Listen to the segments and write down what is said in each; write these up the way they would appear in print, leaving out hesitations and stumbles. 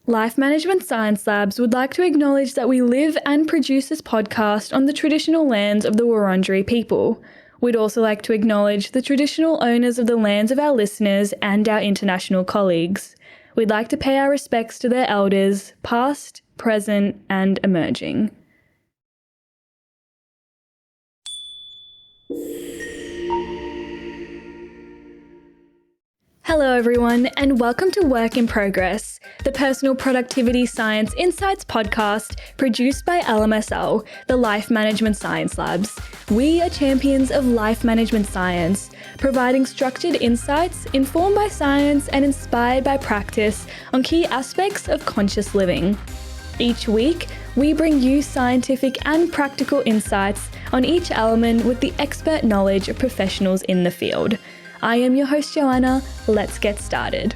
Life Management Science Labs would like to acknowledge that we live and produce this podcast on the traditional lands of the Wurundjeri people. We'd also like to acknowledge the traditional owners of the lands of our listeners and our international colleagues. We'd like to pay our respects to their elders, past, present, and emerging. Hello everyone, and welcome to Work in Progress, the Personal Productivity Science Insights podcast produced by LMSL, the Life Management Science Labs. We are champions of life management science, providing structured insights informed by science and inspired by practice on key aspects of conscious living. Each week, we bring you scientific and practical insights on each element with the expert knowledge of professionals in the field. I am your host, Joanna. Let's get started.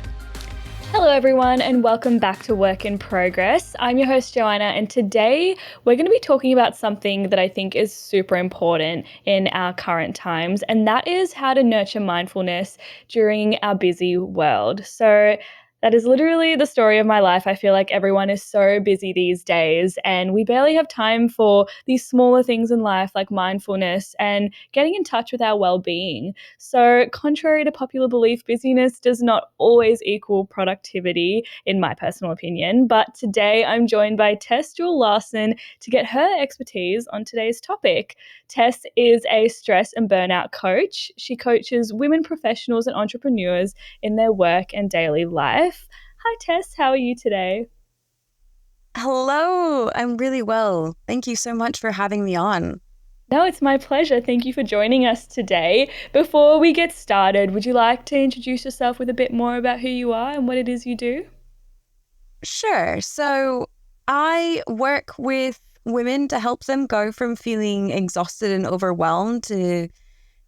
Hello, everyone, and welcome back to Work in Progress. I'm your host, Joanna, and today we're going to be talking about something that I think is super important in our current times, and that is how to nurture mindfulness during our busy world. So that is literally the story of my life. I feel like everyone is so busy these days and we barely have time for these smaller things in life like mindfulness and getting in touch with our well-being. So contrary to popular belief, busyness does not always equal productivity, in my personal opinion. But today I'm joined by Tess Jewell-Larsen to get her expertise on today's topic. Tess is a stress and burnout coach. She coaches women professionals and entrepreneurs in their work and daily life. Hi Tess, how are you today? Hello, I'm really well. Thank you so much for having me on. No, it's my pleasure. Thank you for joining us today. Before we get started, would you like to introduce yourself with a bit more about who you are and what it is you do? Sure. So I work with women to help them go from feeling exhausted and overwhelmed to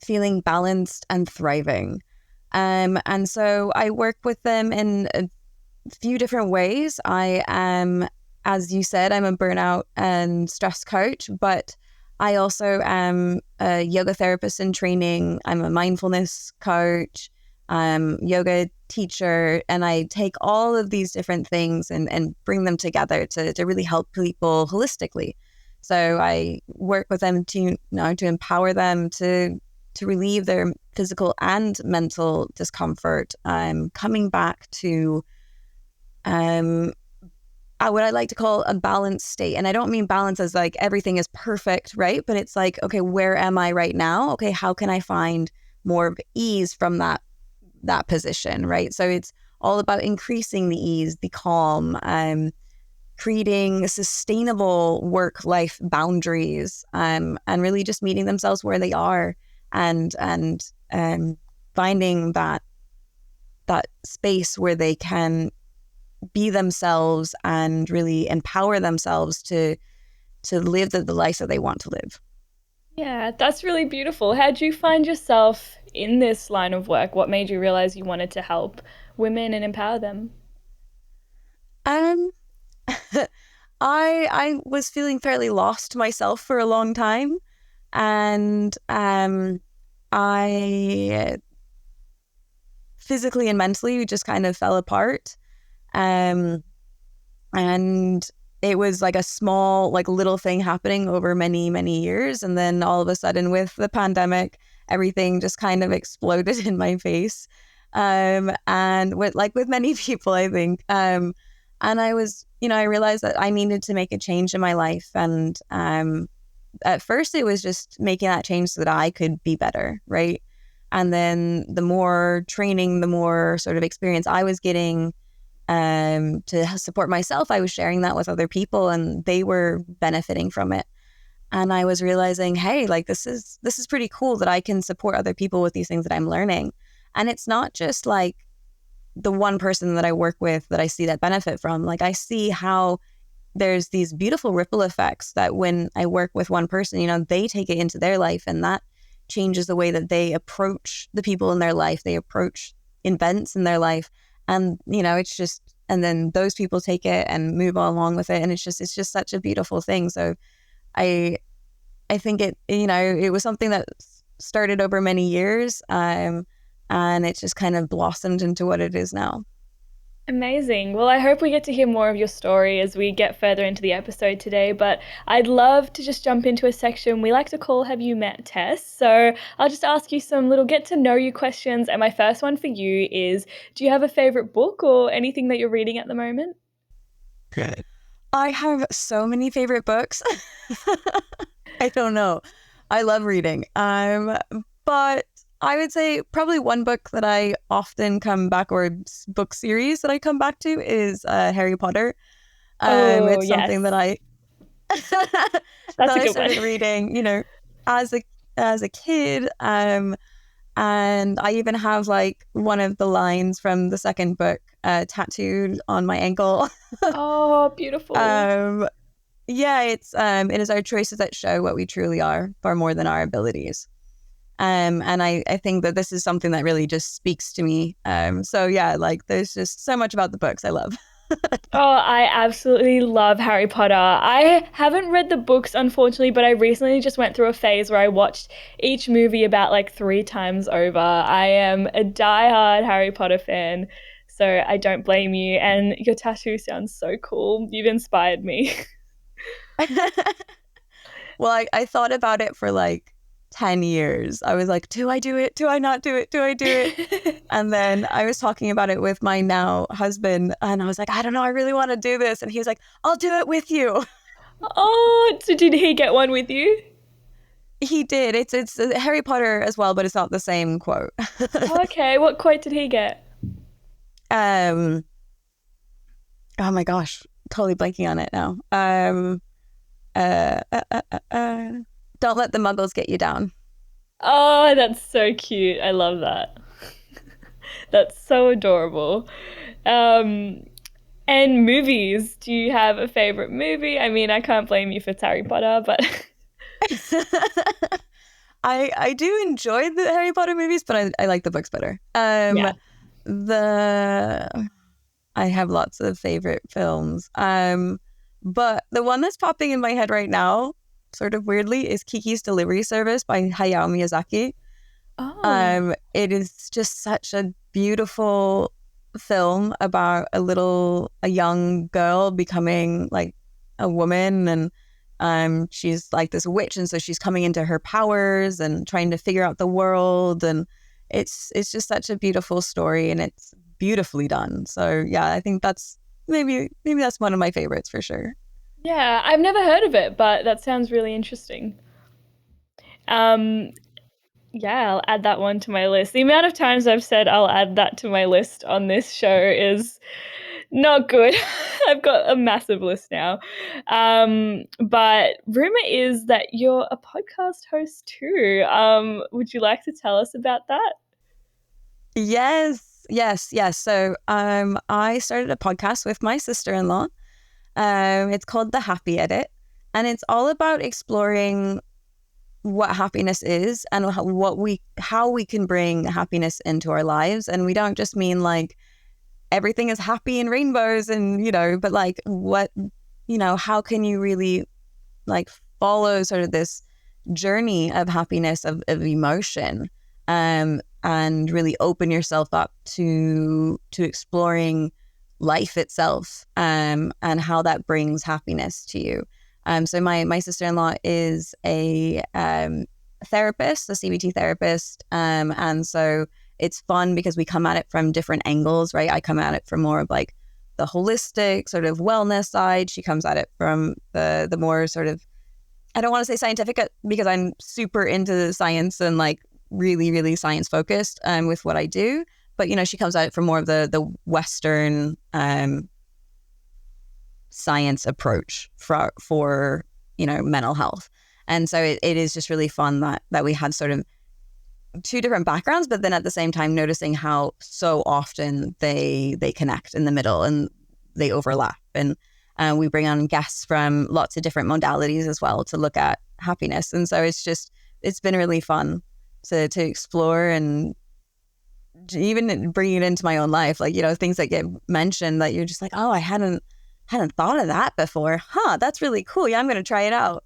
feeling balanced and thriving. And so I work with them in a few different ways. I am, as you said, I'm a burnout and stress coach, but I also am a yoga therapist in training. I'm a mindfulness coach, yoga teacher, and I take all of these different things and bring them together to really help people holistically. So I work with them to empower them to relieve their physical and mental discomfort, coming back to what I like to call a balanced state. And I don't mean balance as like everything is perfect, right? But it's like, okay, where am I right now? Okay, how can I find more of ease from that position, right? So it's all about increasing the ease, the calm, creating sustainable work-life boundaries, and really just meeting themselves where they are and finding that space where they can be themselves and really empower themselves to live the life that they want to live. Yeah, that's really beautiful. How did you find yourself in this line of work? What made you realize you wanted to help women and empower them? Um, I was feeling fairly lost myself for a long time, and I physically and mentally just kind of fell apart. And it was like a small, like little thing happening over many, many years. And then all of a sudden with the pandemic, everything just kind of exploded in my face. And with many people, I think. And I was, I realized that I needed to make a change in my life. And at first it was just making that change so that I could be better, right? And then the more training, the more sort of experience I was getting, to support myself, I was sharing that with other people and they were benefiting from it. And I was realizing, hey, like this is pretty cool that I can support other people with these things that I'm learning. And it's not just like the one person that I work with that I see that benefit from. Like I see how there's these beautiful ripple effects that when I work with one person, they take it into their life and that changes the way that they approach the people in their life. They approach events in their life. And, it's just, and then those people take it and move along with it. And it's just such a beautiful thing. So I think it was something that started over many years. And it just kind of blossomed into what it is now. Amazing. Well, I hope we get to hear more of your story as we get further into the episode today. But I'd love to just jump into a section we like to call Have You Met Tess? So I'll just ask you some little get to know you questions. And my first one for you is, do you have a favorite book or anything that you're reading at the moment? Good. I have so many favorite books. I don't know. I love reading. But I would say probably one book that I often come back, or book series that I come back to, is Harry Potter. Oh, It's something that yes. I that That's a I good one. started reading, as a kid. And I even have like one of the lines from the second book tattooed on my ankle. Oh, beautiful. um, yeah, it is our choices that show what we truly are, far more than our abilities. And I think that this is something that really just speaks to me. So yeah, like there's just so much about the books I love. Oh, I absolutely love Harry Potter. I haven't read the books, unfortunately, but I recently just went through a phase where I watched each movie about like 3 times over. I am a diehard Harry Potter fan, so I don't blame you. And your tattoo sounds so cool. You've inspired me. Well, I thought about it for like 10 years. I was like, do I do it? Do I not do it? Do I do it? And then I was talking about it with my now husband, and I was like, I don't know, I really want to do this. And he was like, I'll do it with you. Oh, so did he get one with you? He did. It's Harry Potter as well, but it's not the same quote. Okay, what quote did he get? um, oh my gosh, totally blanking on it now. Uh, uh, uh, uh, uh, don't let the muggles get you down. Oh, that's so cute. I love that. That's so adorable. Um, And movies, do you have a favorite movie? I mean, I can't blame you for Harry Potter, but I do enjoy the Harry Potter movies, but I like the books better. yeah. The I have lots of favorite films. But the one that's popping in my head right now, sort of weirdly, is Kiki's Delivery Service by Hayao Miyazaki. Oh, It is just such a beautiful film about a young girl becoming like a woman, and she's like this witch, and so she's coming into her powers and trying to figure out the world, and it's just such a beautiful story, and it's beautifully done. So yeah, I think that's maybe that's one of my favorites for sure. yeah. I've never heard of it, but that sounds really interesting. Um, yeah, I'll add that one to my list. The amount of times I've said I'll add that to my list on this show is not good. I've got a massive list now. But rumor is that you're a podcast host too. Would you like to tell us about that? Yes. So I started a podcast with my sister-in-law. It's called The Happy Edit, and it's all about exploring what happiness is and how we can bring happiness into our lives. And we don't just mean like everything is happy and rainbows and but like how can you really like follow sort of this journey of happiness, of emotion, and really open yourself up to exploring life itself, and how that brings happiness to you. So my sister-in-law is a therapist, a CBT therapist, and so it's fun because we come at it from different angles, right? I come at it from more of like the holistic sort of wellness side. She comes at it from the more sort of, I don't want to say scientific because I'm super into science and like really, really science focused with what I do. But, she comes at it from more of the Western science approach for mental health. And so it is just really fun that we had sort of two different backgrounds, but then at the same time noticing how so often they connect in the middle and they overlap. And we bring on guests from lots of different modalities as well to look at happiness. And so it's been really fun to explore, and even bringing it into my own life, like, things that get mentioned that you're just like, oh, I hadn't thought of that before. That's really cool. Yeah, I'm going to try it out.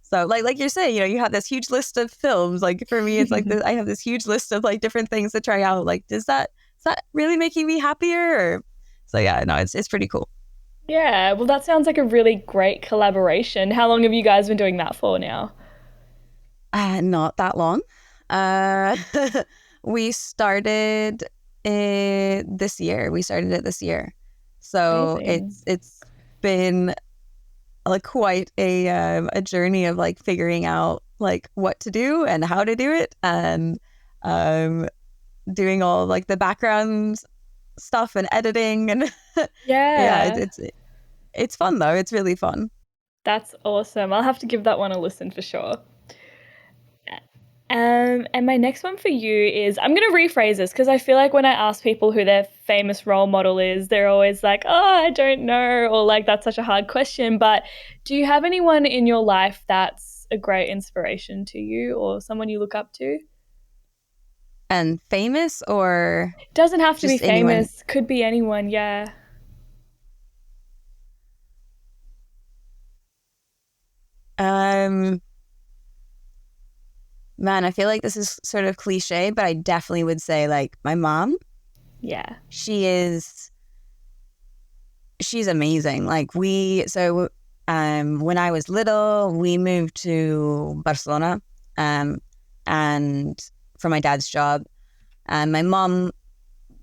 So like you're saying, you have this huge list of films. Like for me, it's like I have this huge list of like different things to try out. Like, is that really making me happier? So yeah, no, it's pretty cool. Yeah, well, that sounds like a really great collaboration. How long have you guys been doing that for now? Not that long. Uh, we started it this year. We started it this year, so Amazing. it's been like quite a journey of like figuring out like what to do and how to do it, and um doing all like the background stuff and editing and yeah, Yeah, it's fun though. It's really fun. that's awesome. I'll have to give that one a listen for sure. And my next one for you is I'm going to rephrase this because I feel like when I ask people who their famous role model is, they're always like, oh, I don't know, or like, that's such a hard question. But do you have anyone in your life that's a great inspiration to you or someone you look up to? And famous or Doesn't have to be just anyone? famous, could be anyone, yeah. Um, Man, I feel like this is sort of cliche, but I definitely would say like my mom. Yeah. She is she's amazing. Like when I was little, we moved to Barcelona um and for my dad's job. And my mom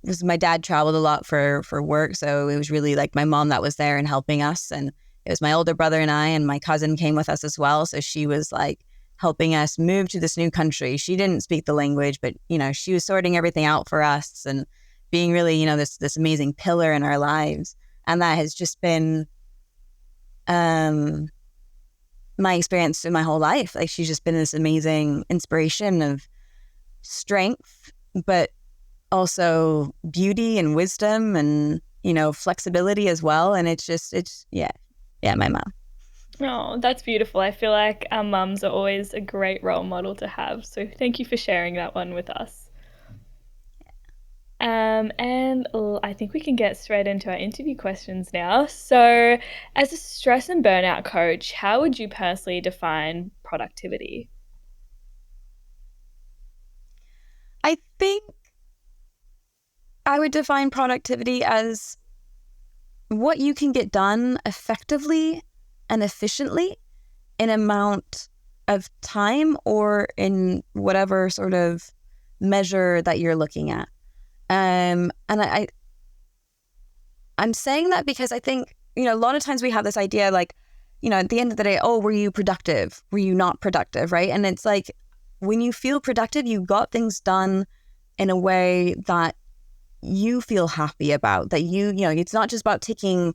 was my dad traveled a lot for work, so it was really like my mom that was there and helping us. And it was my older brother and I, and my cousin came with us as well. So she was like helping us move to this new country. She didn't speak the language, but she was sorting everything out for us and being really, this amazing pillar in our lives. And that has just been um my experience in my whole life. Like she's just been this amazing inspiration of strength, but also beauty and wisdom and flexibility as well. And it's yeah, my mom. Oh, that's beautiful. I feel like our mums are always a great role model to have. So thank you for sharing that one with us. I think we can get straight into our interview questions now. So, as a stress and burnout coach, how would you personally define productivity? I think I would define productivity as what you can get done effectively and efficiently in amount of time or in whatever sort of measure that you're looking at. And I'm saying that because I think, a lot of times we have this idea like, at the end of the day, oh, were you productive? Were you not productive? Right. And it's like, when you feel productive, you got things done in a way that you feel happy about, that it's not just about ticking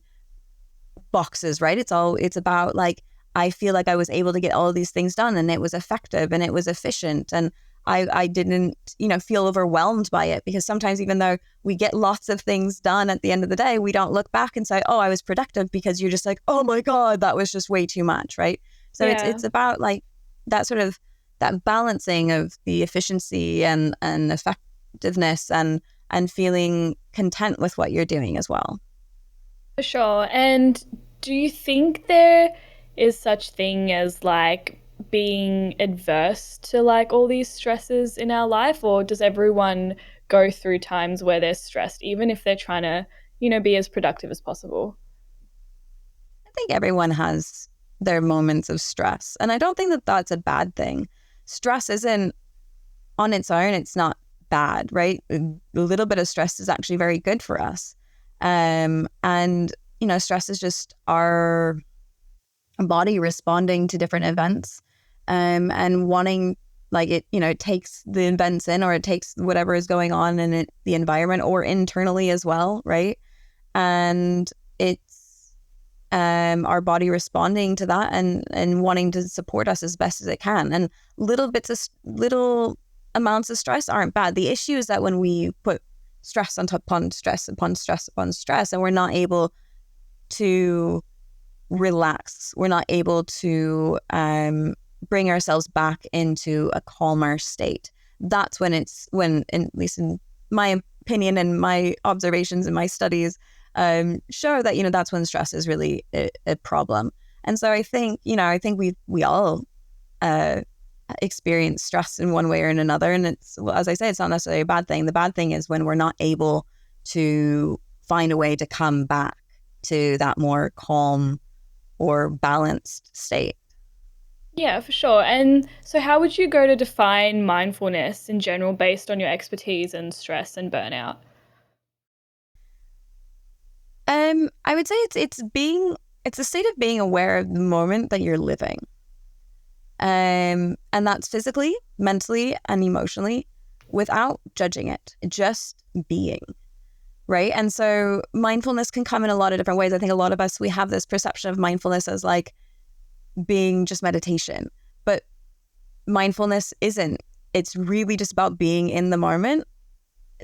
boxes, right? It's about like, I feel like I was able to get all of these things done and it was effective and it was efficient. And I didn't, feel overwhelmed by it, because sometimes even though we get lots of things done at the end of the day, we don't look back and say, oh, I was productive, because you're just like, oh my God, that was just way too much, right? So Yeah, it's about like that sort of that balancing of the efficiency and effectiveness and feeling content with what you're doing as well. for sure. And do you think there is such thing as like being adverse to like all these stresses in our life, or does everyone go through times where they're stressed, even if they're trying to, be as productive as possible? I think everyone has their moments of stress, and I don't think that that's a bad thing. Stress isn't on its own, it's not bad, right? A little bit of stress is actually very good for us. And stress is just our body responding to different events, and wanting, like, it takes the events in, or it takes whatever is going on in the environment or internally as well, right? And it's our body responding to that and wanting to support us as best as it can. And little amounts of stress aren't bad. The issue is that when we put stress on top upon stress upon stress upon stress, and we're not able to relax, we're not able to bring ourselves back into a calmer state. That's when at least in my opinion and my observations and my studies, show that that's when stress is really a problem. And so I think we all experience stress in one way or in another, and it's, well, as I say, it's not necessarily a bad thing. The bad thing is when we're not able to find a way to come back to that more calm or balanced state. Yeah, for sure. And so, how would you go to define mindfulness in general based on your expertise in stress and burnout? I would say it's a state of being aware of the moment that you're living. And that's physically, mentally, and emotionally without judging it, just being. Right. And so mindfulness can come in a lot of different ways. I think a lot of us, we have this perception of mindfulness as like being just meditation, but mindfulness isn't. It's really just about being in the moment,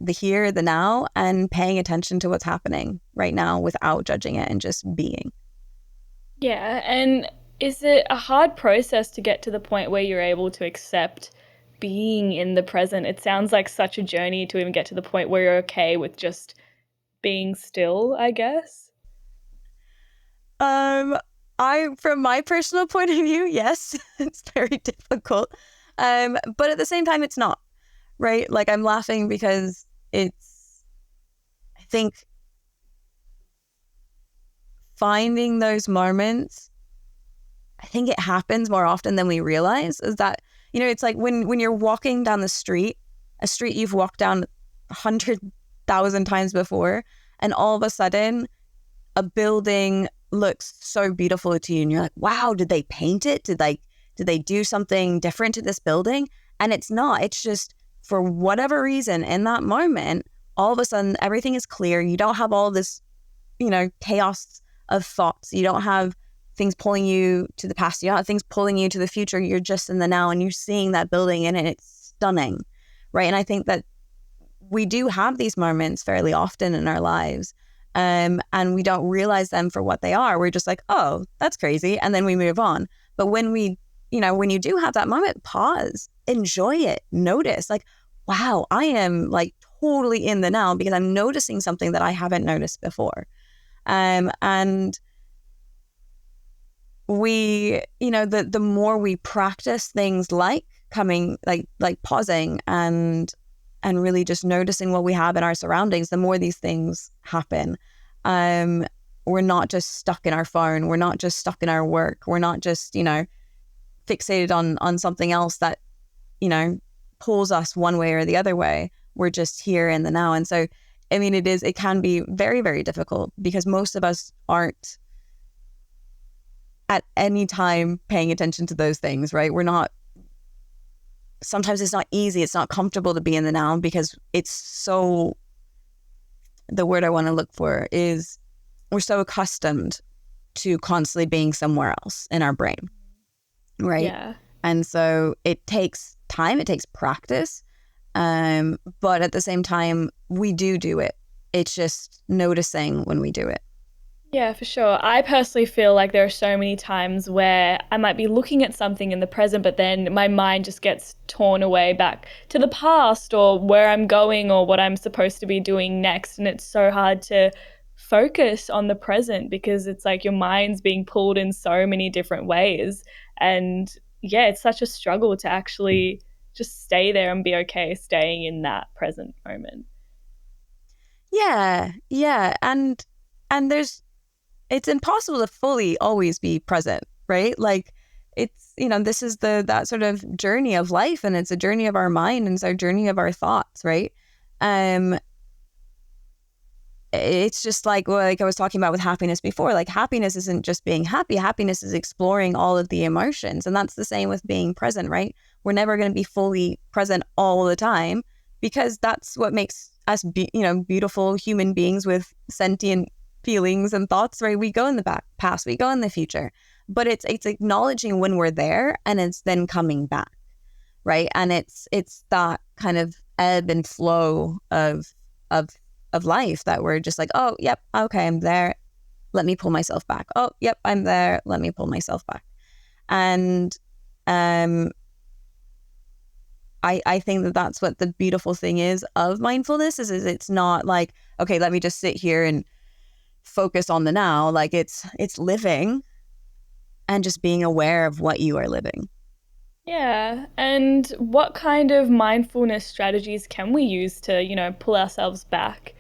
the here, the now, and paying attention to what's happening right now without judging it and just being. Yeah. And is it a hard process to get to the point where you're able to accept being in the present? It sounds like such a journey to even get to the point where you're okay with just being still, I guess. From my personal point of view, yes, it's very difficult. But at the same time, it's not, right? Like I'm laughing because I think finding those moments, I think it happens more often than we realize, is that, it's like when you're walking down the street, a street you've walked down 100,000 times before, and all of a sudden a building looks so beautiful to you and you're like, wow, did they paint it? Did they do something different to this building? And it's not. It's just for whatever reason in that moment, all of a sudden everything is clear. You don't have all this, chaos of thoughts. You don't have things pulling you to the past. You don't have things pulling you to the future. You're just in the now and you're seeing that building and it's stunning, right? And I think that we do have these moments fairly often in our lives. And we don't realize them for what they are. We're just like, oh, that's crazy. And then we move on. But when when you do have that moment, pause, enjoy it, notice like, wow, I am like totally in the now because I'm noticing something that I haven't noticed before. And we, the more we practice things like coming, like pausing and really just noticing what we have in our surroundings, the more these things happen. We're not just stuck in our phone. We're not just stuck in our work. We're not just, fixated on something else that, pulls us one way or the other way. We're just here in the now. And so, it can be very, very difficult because most of us aren't at any time paying attention to those things, right? Sometimes it's not easy. It's not comfortable to be in the now because it's so, the word I want to look for is we're so accustomed to constantly being somewhere else in our brain, right? Yeah. And so it takes time, it takes practice. But at the same time, we do it. It's just noticing when we do it. Yeah, for sure. I personally feel like there are so many times where I might be looking at something in the present, but then my mind just gets torn away back to the past or where I'm going or what I'm supposed to be doing next. And it's so hard to focus on the present because it's like your mind's being pulled in so many different ways. And yeah, it's such a struggle to actually just stay there and be okay staying in that present moment. Yeah, yeah. And it's impossible to fully always be present, right? Like it's, this is that sort of journey of life and it's a journey of our mind and it's our journey of our thoughts, right? It's just like I was talking about with happiness before, like happiness isn't just being happy. Happiness is exploring all of the emotions. And that's the same with being present, right? We're never going to be fully present all the time because that's what makes us, beautiful human beings with sentient feelings and thoughts, right? We go in the past, we go in the future, but it's acknowledging when we're there and it's then coming back, right? And it's that kind of ebb and flow of life that we're just like, oh, yep, okay, I'm there. Let me pull myself back. Oh, yep, I'm there. Let me pull myself back. And I think that that's what the beautiful thing is of mindfulness is it's not like, okay, let me just sit here and focus on the now. Like it's living and just being aware of what you are living. Yeah. And what kind of mindfulness strategies can we use to, pull ourselves back?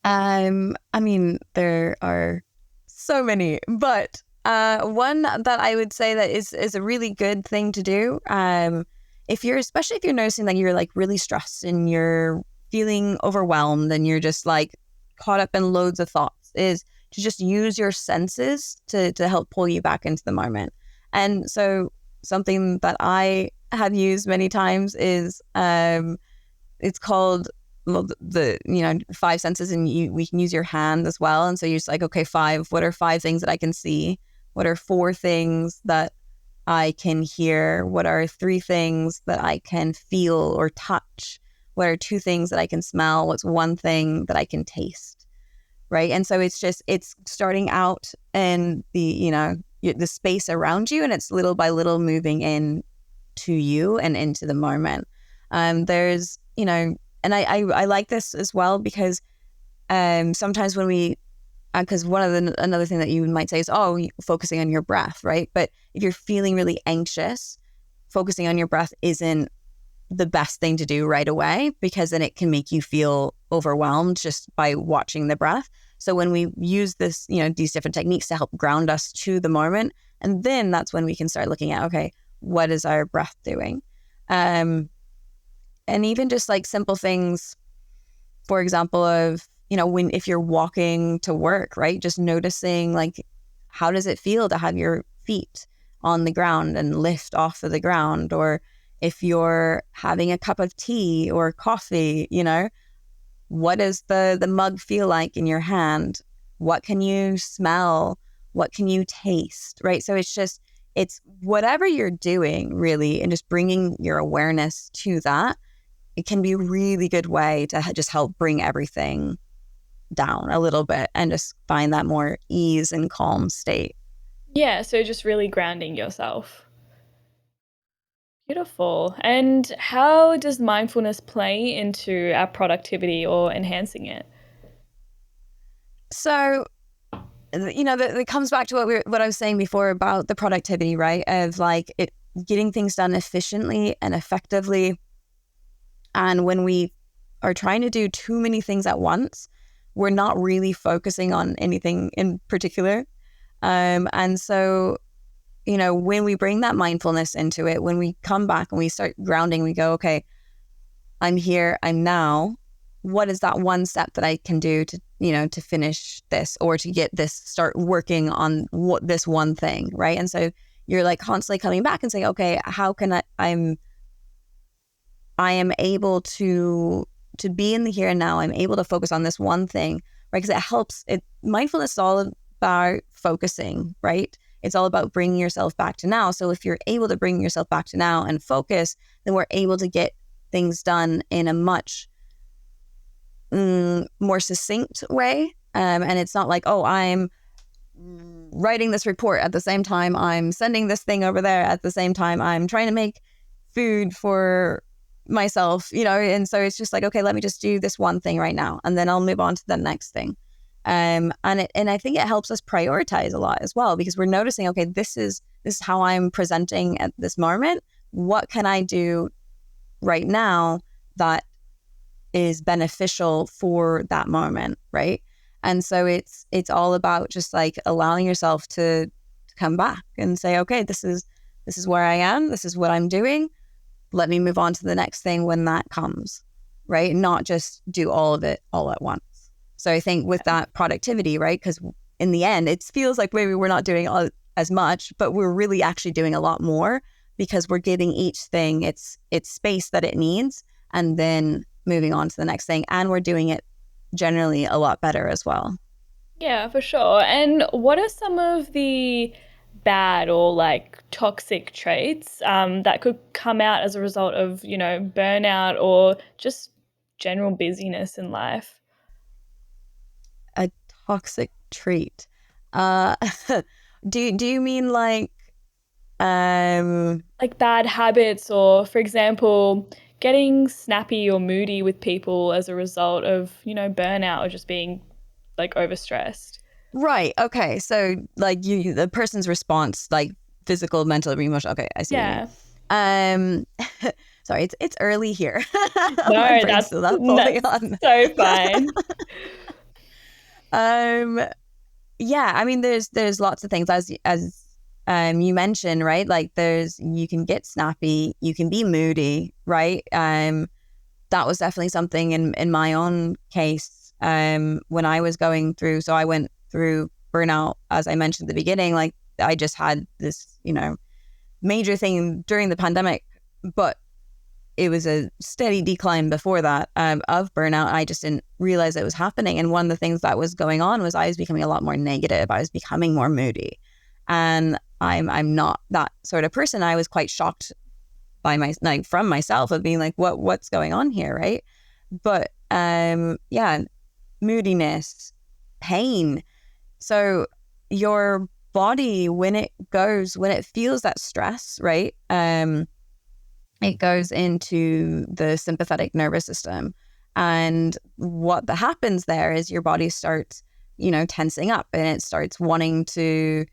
I mean, there are so many, but one that I would say that is a really good thing to do, especially if you're noticing that you're like really stressed and you're feeling overwhelmed and you're just like caught up in loads of thoughts, is to just use your senses to help pull you back into the moment. And so something that I have used many times is it's called, well, the five senses, and we can use your hand as well. And so you're just like, okay, what are five things that I can see? What are four things that I can hear? What are three things that I can feel or touch? What are two things that I can smell? What's one thing that I can taste? Right. And so it's starting out in the space around you, and it's little by little moving in to you and into the moment. There's, and I like this as well because sometimes when we, because another thing that you might say is, focusing on your breath, right? But if you're feeling really anxious, focusing on your breath isn't the best thing to do right away, because then it can make you feel overwhelmed just by watching the breath. So when we use this, these different techniques to help ground us to the moment, and then that's when we can start looking at, okay, what is our breath doing? And even just like simple things, for example, of, if you're walking to work, right? Just noticing, like, how does it feel to have your feet on the ground and lift off of the ground? Or if you're having a cup of tea or coffee, what does the mug feel like in your hand? What can you smell? What can you taste? Right? So it's whatever you're doing, really, and just bringing your awareness to that. It can be a really good way to just help bring everything down a little bit and just find that more ease and calm state. Yeah, so just really grounding yourself. Beautiful. And how does mindfulness play into our productivity or enhancing it? So, it comes back to what I was saying before about the productivity, right? Of like getting things done efficiently and effectively. And when we are trying to do too many things at once, we're not really focusing on anything in particular. And so, when we bring that mindfulness into it, when we come back and we start grounding, we go, okay, I'm here, I'm now. What is that one step that I can do to finish this, or to get this, start working on this one thing, right? And so you're like constantly coming back and saying, okay, how can I am able to be in the here and now. I'm able to focus on this one thing, right? Because it helps. Mindfulness is all about focusing, right? It's all about bringing yourself back to now. So if you're able to bring yourself back to now and focus, then we're able to get things done in a much more succinct way. And it's not like, I'm writing this report at the same time I'm sending this thing over there, at the same time I'm trying to make food for myself, and so it's just like, okay, let me just do this one thing right now, and then I'll move on to the next thing. And I think it helps us prioritize a lot as well, because we're noticing, okay, this is how I'm presenting at this moment. What can I do right now that is beneficial for that moment, right? And so it's all about just like allowing yourself to come back and say, okay, this is where I am, this is what I'm doing. Let me move on to the next thing when that comes, right? Not just do all of it all at once. So I think with that productivity, right? Because in the end, it feels like maybe we're not doing as much, but we're really actually doing a lot more, because we're giving each thing its space that it needs, and then moving on to the next thing. And we're doing it generally a lot better as well. Yeah, for sure. And what are some of the bad or like toxic traits that could come out as a result of, burnout or just general busyness in life? A toxic trait. Uh, do you mean like Like bad habits, or for example, getting snappy or moody with people as a result of, burnout or just being like overstressed? right? Okay, so like the person's response, like physical, mental, emotional. Okay, I see what you mean. Yeah. Um, sorry, it's early here. My No, brain's that's still not fully that's on. so fine. Um, yeah, I mean, there's lots of things as you mentioned, right? Like you can get snappy, you can be moody, right? That was definitely something in my own case when I was going through. So I went through burnout, as I mentioned at the beginning. Like I just had this, major thing during the pandemic, but it was a steady decline before that of burnout. I just didn't realize it was happening. And one of the things that was going on was I was becoming a lot more negative. I was becoming more moody, and I'm not that sort of person. I was quite shocked by from myself of being like, what's going on here, right? But yeah, moodiness, pain. So your body, when it feels that stress, right? It goes into the sympathetic nervous system. And what happens there is your body starts, tensing up, and it starts wanting to,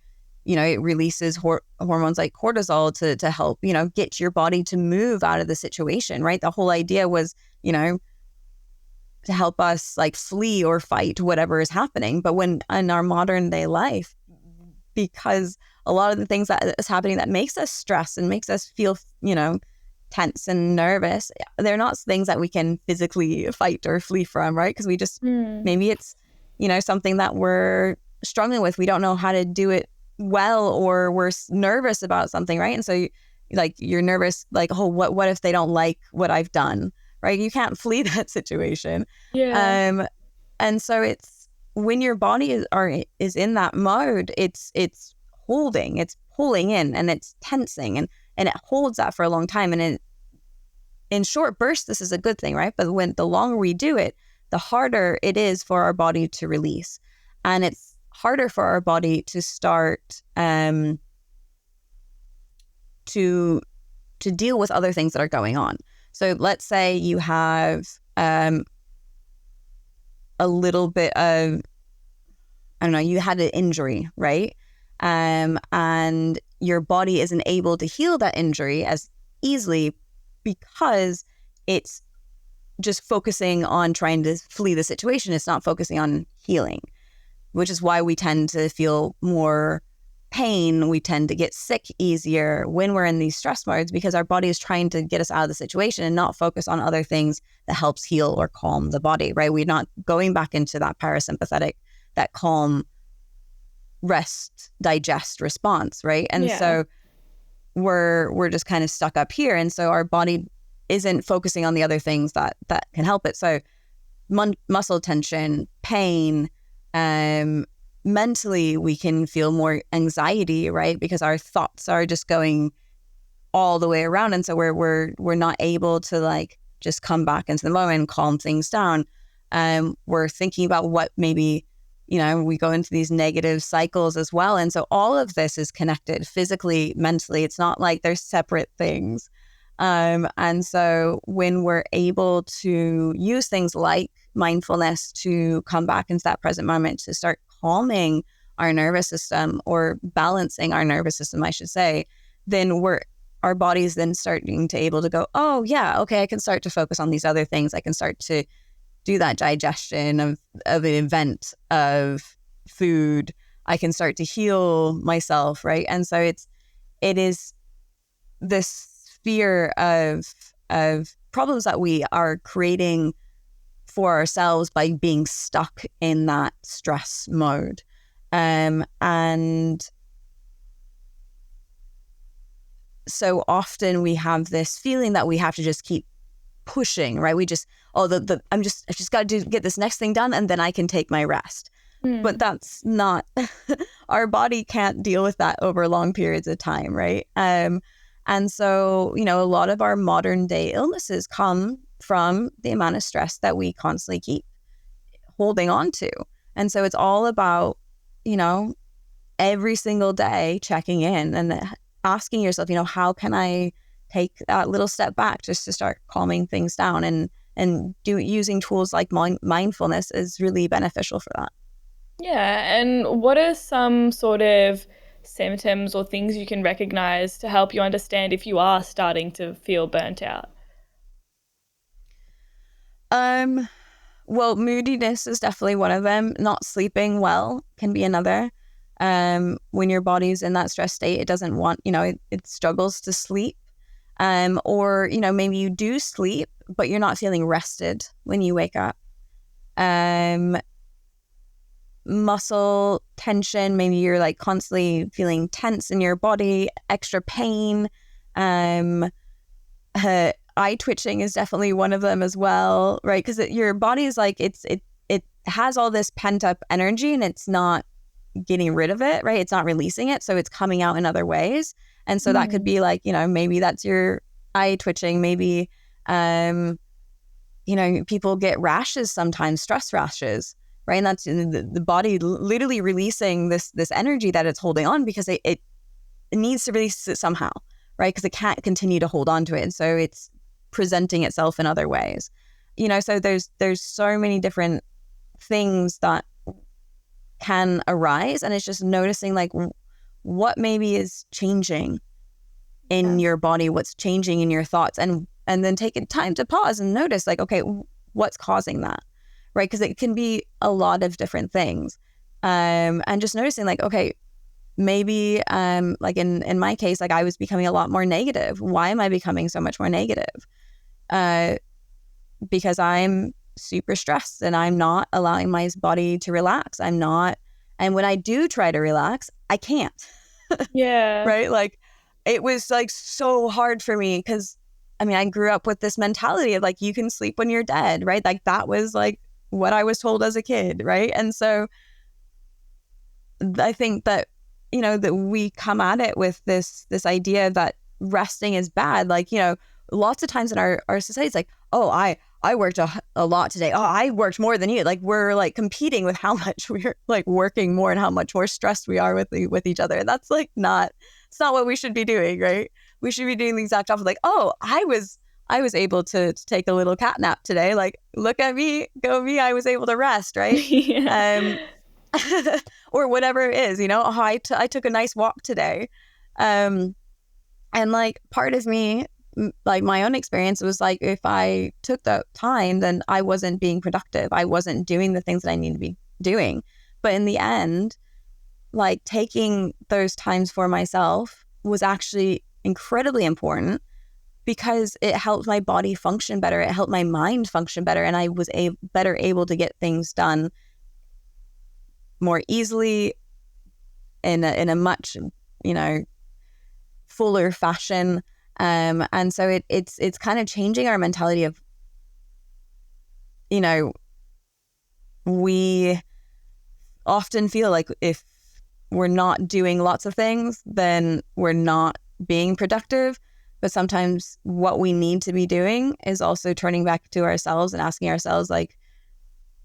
it releases hormones like cortisol to help, get your body to move out of the situation, right? The whole idea was, to help us like flee or fight whatever is happening. But when in our modern day life, because a lot of the things that is happening that makes us stress and makes us feel, tense and nervous, they're not things that we can physically fight or flee from, right? Because we just, maybe it's, something that we're struggling with. We don't know how to do it well, or we're nervous about something, right? And so you're nervous, like, oh, what if they don't like what I've done, right? You can't flee that situation. Yeah. And so it's when your body is in that mode, it's holding, it's pulling in, and it's tensing, and it holds that for a long time. And in short bursts, this is a good thing, right? But when the longer we do it, the harder it is for our body to release. And it's harder for our body to start to deal with other things that are going on. So let's say you have a little bit of, I don't know, you had an injury, right? And your body isn't able to heal that injury as easily because it's just focusing on trying to flee the situation. It's not focusing on healing, which is why we tend to feel more pain. We tend to get sick easier when we're in these stress modes, because our body is trying to get us out of the situation and not focus on other things that helps heal or calm the body, right? We're not going back into that parasympathetic, that calm, rest, digest response, right? And so we're just kind of stuck up here. And so our body isn't focusing on the other things that can help it. So muscle tension, pain, mentally we can feel more anxiety, right? Because our thoughts are just going all the way around. And so we're not able to like just come back into the moment and calm things down. We're thinking about what maybe, we go into these negative cycles as well. And so all of this is connected physically, mentally. It's not like they're separate things. And so when we're able to use things like mindfulness to come back into that present moment, to start calming our nervous system, or balancing our nervous system, I should say, then our body's then starting to able to go, oh yeah, okay, I can start to focus on these other things. I can start to do that digestion of an event, of food. I can start to heal myself, right? And so it is this sphere of problems that we are creating for ourselves by being stuck in that stress mode. And so often we have this feeling that we have to just keep pushing, right? We just, I've just got to get this next thing done, and then I can take my rest. But that's not, our body can't deal with that over long periods of time, right? And so, a lot of our modern day illnesses come from the amount of stress that we constantly keep holding on to. And so it's all about, every single day checking in and asking yourself, how can I take that little step back just to start calming things down, and using tools like mindfulness is really beneficial for that. Yeah, and what are some sort of symptoms or things you can recognize to help you understand if you are starting to feel burnt out? Well, moodiness is definitely one of them. Not sleeping well can be another. When your body's in that stress state, it doesn't want, it struggles to sleep. Or, maybe you do sleep, but you're not feeling rested when you wake up. Muscle tension, maybe you're like constantly feeling tense in your body, extra pain. Eye twitching is definitely one of them as well, right? Because your body is like, it has all this pent up energy and it's not getting rid of it, right? It's not releasing it. So it's coming out in other ways. And so that could be like, maybe that's your eye twitching. Maybe, people get rashes sometimes, stress rashes, right? And that's the body literally releasing this energy that it's holding on because it needs to release it somehow, right? Because it can't continue to hold on to it. And so it's presenting itself in other ways. So there's so many different things that can arise, and it's just noticing like what maybe is changing in your body, what's changing in your thoughts, and then taking time to pause and notice like, okay, what's causing that, right? Because it can be a lot of different things, and just noticing like, okay, maybe like in my case, like I was becoming a lot more negative. Why am I becoming so much more negative? Because I'm super stressed and I'm not allowing my body to relax. I'm not. And when I do try to relax, I can't. Yeah. Right? Like it was like so hard for me because I grew up with this mentality of like, you can sleep when you're dead, right? Like that was like what I was told as a kid, right? And so I think that, that we come at it with this idea that resting is bad. Like, lots of times in our society, it's like, oh, I worked a lot today. Oh, I worked more than you. Like we're like competing with how much we're like working more and how much more stressed we are with each other. And that's like it's not what we should be doing, right? We should be doing the exact opposite. Like, oh, I was able to take a little cat nap today. Like, look at me, go me. I was able to rest, right? Yeah. Or whatever it is, oh, I took a nice walk today. And like part of me, like my own experience was like, if I took the time, then I wasn't being productive. I wasn't doing the things that I need to be doing. But in the end, like taking those times for myself was actually incredibly important because it helped my body function better. It helped my mind function better. And I was better able to get things done more easily in a much, fuller fashion. And so it's kind of changing our mentality of, we often feel like if we're not doing lots of things, then we're not being productive. But sometimes what we need to be doing is also turning back to ourselves and asking ourselves, like,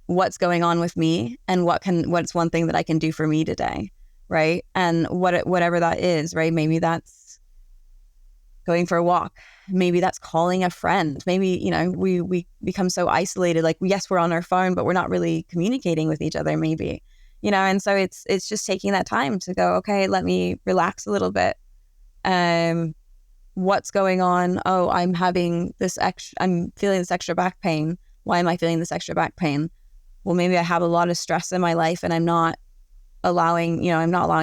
what's going on with me and what's one thing that I can do for me today, right? And whatever that is, right? Maybe that's going for a walk. Maybe that's calling a friend. Maybe, we become so isolated. Like, yes, we're on our phone, but we're not really communicating with each other, maybe, and so it's just taking that time to go, okay, let me relax a little bit. What's going on? Oh, I'm feeling this extra back pain. Why am I feeling this extra back pain? Well, maybe I have a lot of stress in my life and I'm not allowing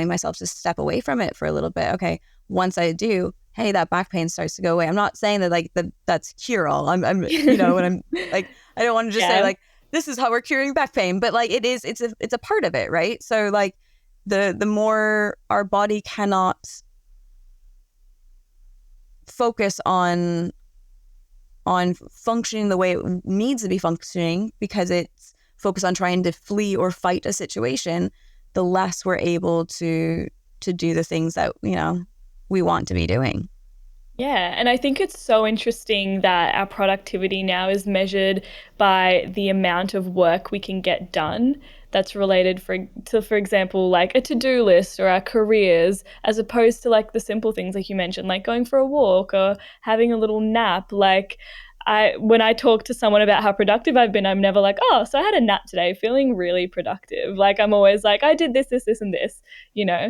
myself to step away from it for a little bit. Okay, once I do, hey, that back pain starts to go away. I'm not saying that like that's cure all. I'm and I'm like, I don't want to just say like, this is how we're curing back pain, but like it's a part of it, right? So like the more our body cannot focus on functioning the way it needs to be functioning because it's focused on trying to flee or fight a situation, the less we're able to do the things that we want to be doing. Yeah, and I think it's so interesting that our productivity now is measured by the amount of work we can get done that's related for example, like a to-do list or our careers, as opposed to like the simple things like you mentioned, like going for a walk or having a little nap. Like when I talk to someone about how productive I've been, I'm never like, oh, so I had a nap today, feeling really productive. Like I'm always like, I did this, and this, Yeah.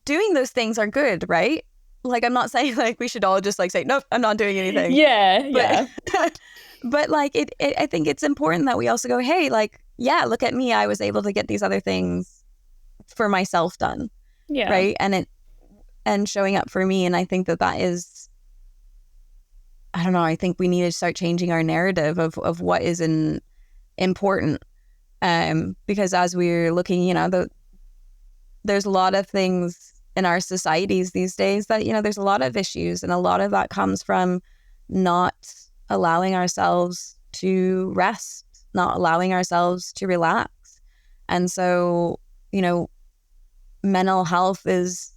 Doing those things are good, right? like, I'm not saying like we should all just like say, nope, I'm not doing anything. Yeah. But like I think it's important that we also go, hey, like, yeah, look at me. I was able to get these other things for myself done. Yeah. Right. And showing up for me. And I think that is, I don't know, I think we need to start changing our narrative of what is important. Because as we're looking, you know, there's a lot of things in our societies these days that, you know, there's a lot of issues, and a lot of that comes from not allowing ourselves to rest, not allowing ourselves to relax. And so, you know, mental health is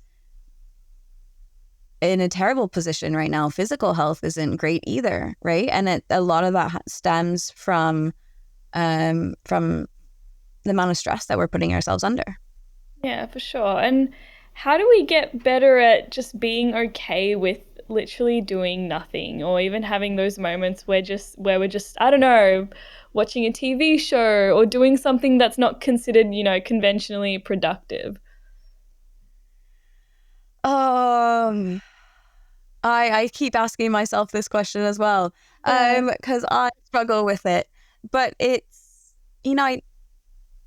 in a terrible position right now. Physical health isn't great either, right? And a lot of that stems from the amount of stress that we're putting ourselves under. Yeah, for sure. And how do we get better at just being okay with literally doing nothing, or even having those moments where we're just, I don't know, watching a TV show or doing something that's not considered, you know, conventionally productive? I keep asking myself this question as well, because I struggle with it. But it's, you know,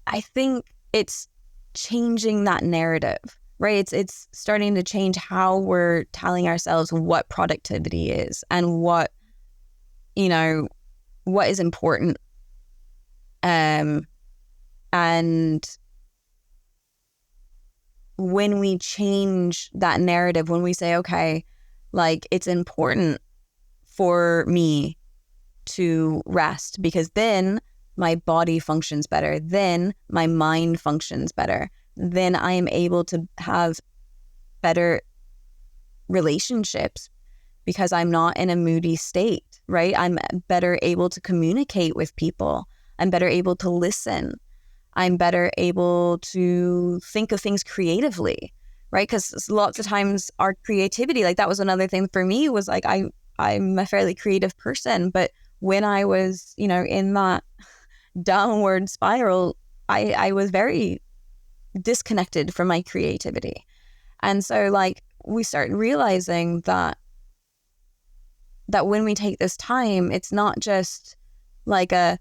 I think it's changing that narrative, right? It's starting to change how we're telling ourselves what productivity is and what, you know, what is important. And when we change that narrative, when we say, okay, like, it's important for me to rest because then my body functions better, then my mind functions better, then I am able to have better relationships because I'm not in a moody state, right? I'm better able to communicate with people. I'm better able to listen. I'm better able to think of things creatively, right? Because lots of times our creativity, like that was another thing for me, was like I'm a fairly creative person, but when I was, you know, in that downward spiral, I was very disconnected from my creativity. And so like we start realizing that when we take this time, it's not just like a,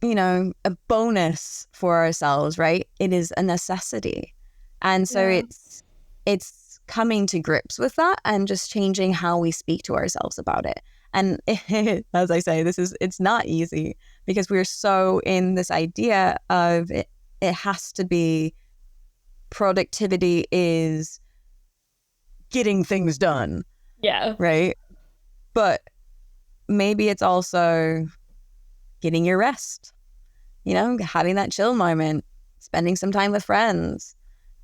you know, a bonus for ourselves, right? It is a necessity. And so it's coming to grips with that and just changing how we speak to ourselves about it. And as I say, it's not easy because we're so in this idea of it has to be, productivity is getting things done. Yeah. Right. But maybe it's also getting your rest, you know, having that chill moment, spending some time with friends,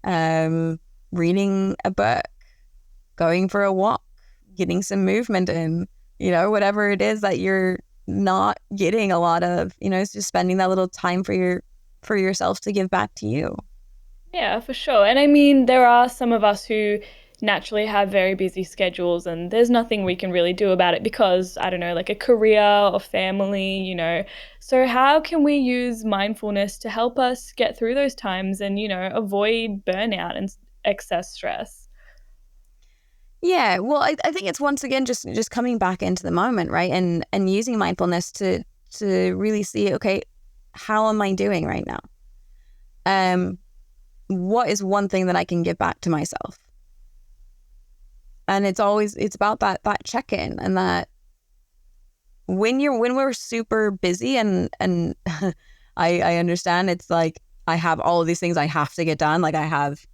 reading a book, going for a walk, getting some movement in, you know, whatever it is that you're not getting a lot of, you know, it's just spending that little time for yourself to give back to you. Yeah, for sure. And I mean, there are some of us who naturally have very busy schedules, and there's nothing we can really do about it because, I don't know, like a career or family, you know. So how can we use mindfulness to help us get through those times and, you know, avoid burnout and excess stress? Yeah, well, I think it's once again just coming back into the moment, right? And using mindfulness to really see, okay, how am I doing right now? What is one thing that I can give back to myself? And it's about that check-in, and that when we're super busy and I understand it's like I have all of these things I have to get done. Like I have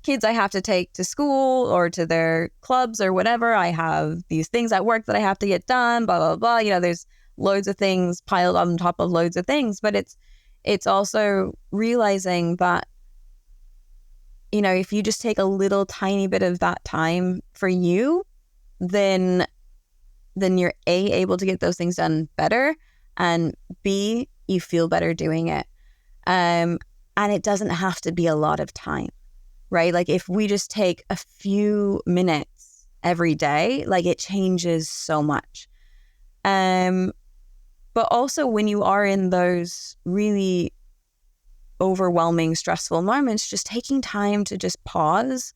kids I have to take to school or to their clubs or whatever. I have these things at work that I have to get done, blah, blah, blah. You know, there's loads of things piled on top of loads of things. But it's also realizing that, you know, if you just take a little tiny bit of that time for you, then you're A, able to get those things done better, and B, you feel better doing it. And it doesn't have to be a lot of time, right? Like if we just take a few minutes every day, like it changes so much. But also when you are in those really overwhelming, stressful moments, just taking time to just pause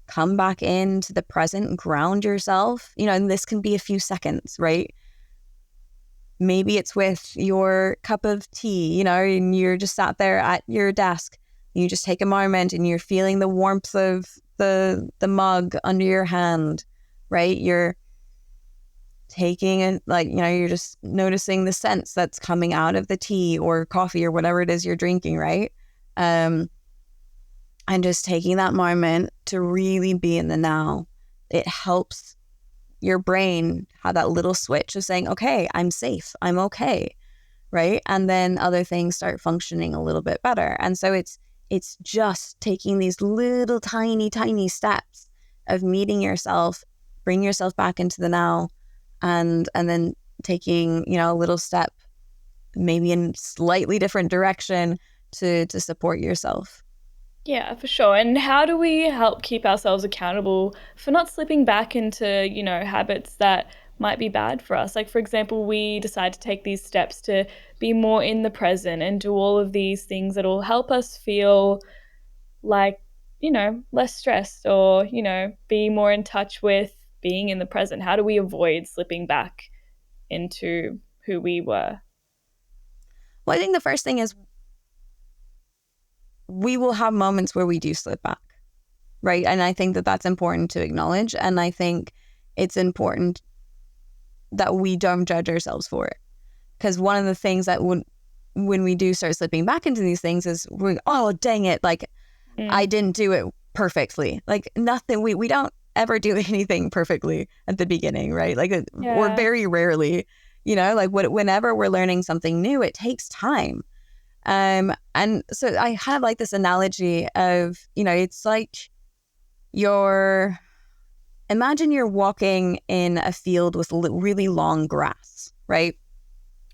come back into the present, ground yourself, and this can be a few seconds, right? Maybe it's with your cup of tea, and you're just sat there at your desk. You just take a moment and you're feeling the warmth of the mug under your hand, right? You're taking it, you're just noticing the scents that's coming out of the tea or coffee or whatever it is you're drinking, right? And just taking that moment to really be in the now. It helps your brain have that little switch of saying, okay, I'm safe, I'm okay, right? And then other things start functioning a little bit better. And so it's just taking these little tiny steps of meeting yourself, bring yourself back into the now, and then taking, a little step, maybe in slightly different direction to support yourself. Yeah, for sure. And how do we help keep ourselves accountable for not slipping back into, habits that might be bad for us? Like, for example, we decide to take these steps to be more in the present and do all of these things that will help us feel like, less stressed or, be more in touch with being in the present. How do we avoid slipping back into who we were? Well, I think the first thing is we will have moments where we do slip back, right? And I think that that's important to acknowledge. And I think it's important that we don't judge ourselves for it. Because one of the things that when we do start slipping back into these things is, oh, dang it, I didn't do it perfectly. Nothing, we don't ever do anything perfectly at the beginning, right? Or very rarely, whenever we're learning something new, it takes time. And so I have this analogy of, it's like imagine you're walking in a field with really long grass, right?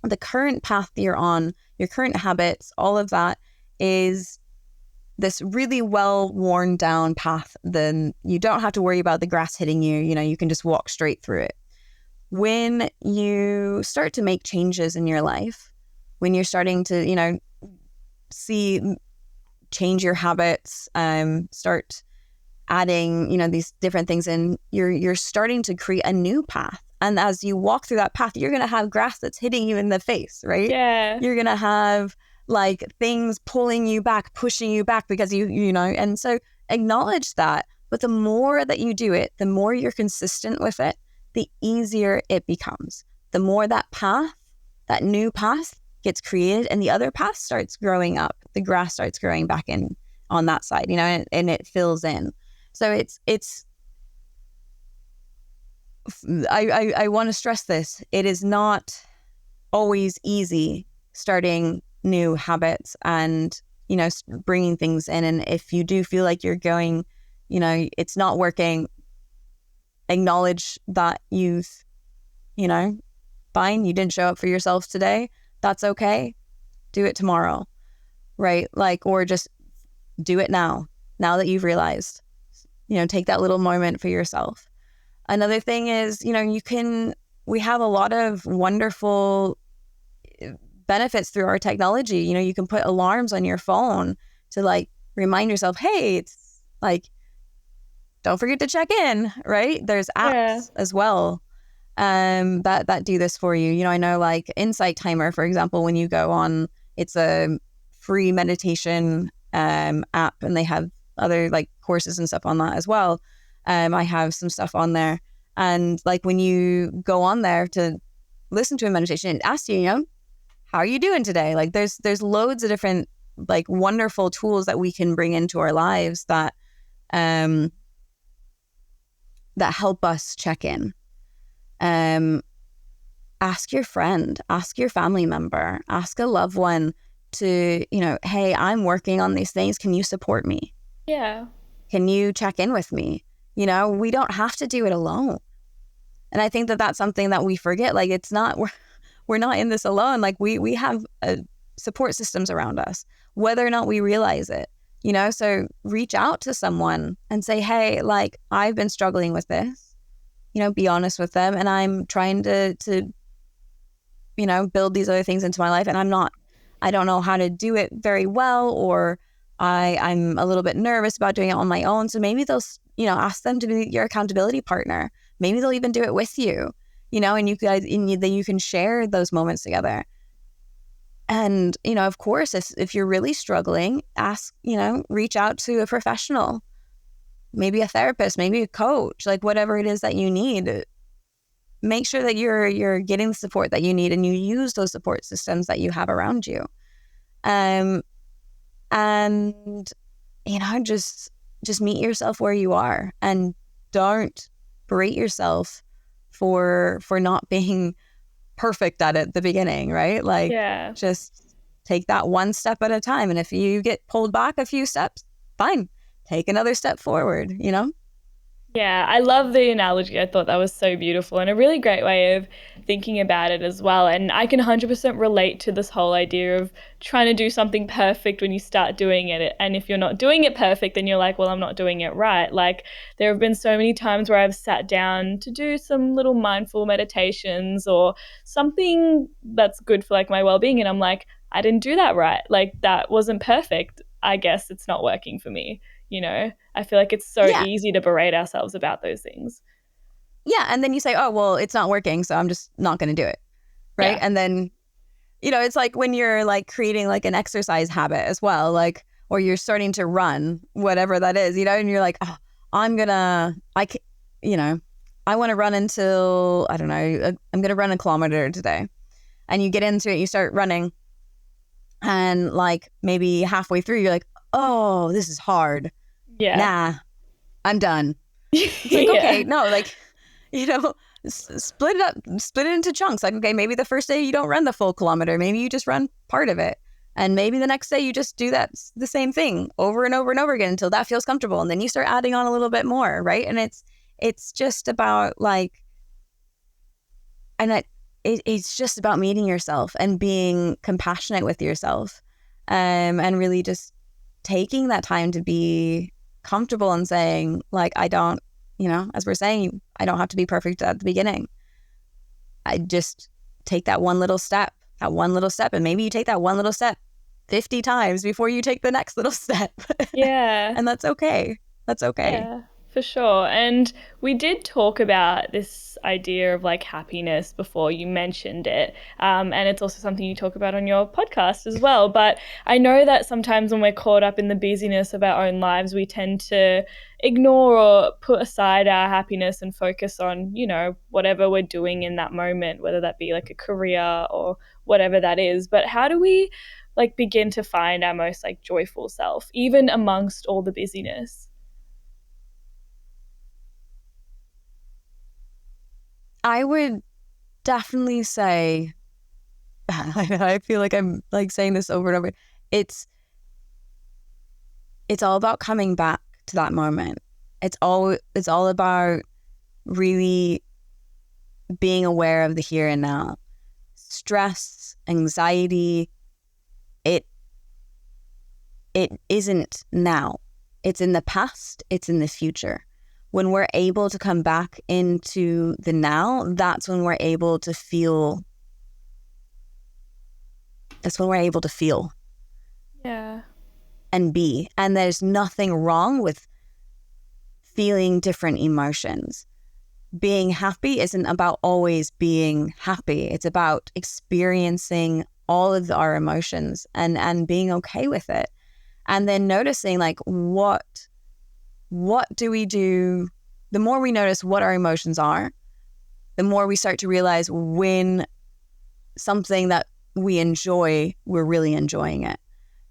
The current path that you're on, your current habits, all of that is this really well worn down path. Then you don't have to worry about the grass hitting you. You can just walk straight through it. When you start to make changes in your life, when you're starting to, change your habits, start adding, these different things in, you're starting to create a new path. And as you walk through that path, you're going to have grass that's hitting you in the face, right? Yeah. You're going to have things pulling you back, pushing you back because and so acknowledge that. But the more that you do it, the more you're consistent with it, the easier it becomes. The more that new path gets created and the other path starts growing up, the grass starts growing back in on that side, and it fills in. So I want to stress this. It is not always easy starting new habits and, bringing things in. And if you do feel like you're going, it's not working, acknowledge that fine, you didn't show up for yourself today. That's okay. Do it tomorrow, right? Or just do it now that you've realized, take that little moment for yourself. Another thing is, we have a lot of wonderful benefits through our technology. You can put alarms on your phone to remind yourself, hey, it's don't forget to check in, right? There's apps as well that do this for you. I know Insight Timer, for example, when you go on, it's a free meditation app, and they have other courses and stuff on that as well. I have some stuff on there, and when you go on there to listen to a meditation, it asks you, how are you doing today? There's loads of different wonderful tools that we can bring into our lives that help us check in. Ask your friend, ask your family member, ask a loved one to, hey, I'm working on these things. Can you support me? Yeah. Can you check in with me? We don't have to do it alone. And I think that that's something that we forget. It's not, we're not in this alone. We have support systems around us, whether or not we realize it, so reach out to someone and say, hey, I've been struggling with this, be honest with them. And I'm trying to build these other things into my life. And I don't know how to do it very well, or I'm a little bit nervous about doing it on my own. So maybe they'll ask them to be your accountability partner. Maybe they'll even do it with you, and you guys, then you can share those moments together. And, of course, if you're really struggling, reach out to a professional, maybe a therapist, maybe a coach, like whatever it is that you need. Make sure that you're getting the support that you need, and you use those support systems that you have around you. And, just meet yourself where you are, and don't berate yourself for not being perfect at it at the beginning, right? Like, just take that one step at a time. And if you get pulled back a few steps, fine, take another step forward, Yeah, I love the analogy. I thought that was so beautiful and a really great way of thinking about it as well. And I can 100% relate to this whole idea of trying to do something perfect when you start doing it. And if you're not doing it perfect, then you're like, well, I'm not doing it right. Like, there have been so many times where I've sat down to do some little mindful meditations or something that's good for like my well-being. And I'm like, I didn't do that right. Like, that wasn't perfect. I guess it's not working for me. I feel like it's so easy to berate ourselves about those things. Yeah. And then you say, oh, well, it's not working, so I'm just not going to do it. Right. Yeah. And then, it's like when you're like creating like an exercise habit as well, like, or you're starting to run, whatever that is, and you're like, oh, I want to run until, I don't know, I'm going to run a kilometer today. And you get into it, you start running. And like maybe halfway through, you're like, oh, this is hard. Yeah. Nah, I'm done. It's like, okay, no, like, split it into chunks. Like, okay, maybe the first day you don't run the full kilometer. Maybe you just run part of it. And maybe the next day you just do the same thing over and over and over again until that feels comfortable. And then you start adding on a little bit more, right? And it's just about like, it's just about meeting yourself and being compassionate with yourself, and really just taking that time to be comfortable and saying, like, I don't, as we're saying, I don't have to be perfect at the beginning. I just take that one little step, and maybe you take that one little step 50 times before you take the next little step. Yeah. And that's okay. That's okay. Yeah, for sure. And we did talk about this idea of like happiness before. You mentioned it. And it's also something you talk about on your podcast as well. But I know that sometimes when we're caught up in the busyness of our own lives, we tend to ignore or put aside our happiness and focus on, whatever we're doing in that moment, whether that be like a career or whatever that is. But how do we like begin to find our most like joyful self, even amongst all the busyness? I would definitely say, I feel like I'm like saying this over and over. It's all about coming back to that moment. It's all about really being aware of the here and now. Stress, anxiety, it isn't now. It's in the past, it's in the future. When we're able to come back into the now, that's when we're able to feel. That's when we're able to feel. Yeah. And be. And there's nothing wrong with feeling different emotions. Being happy isn't about always being happy. It's about experiencing all of our emotions and being okay with it. And then noticing like what do we do? The more we notice what our emotions are, the more we start to realize when something that we enjoy, we're really enjoying it,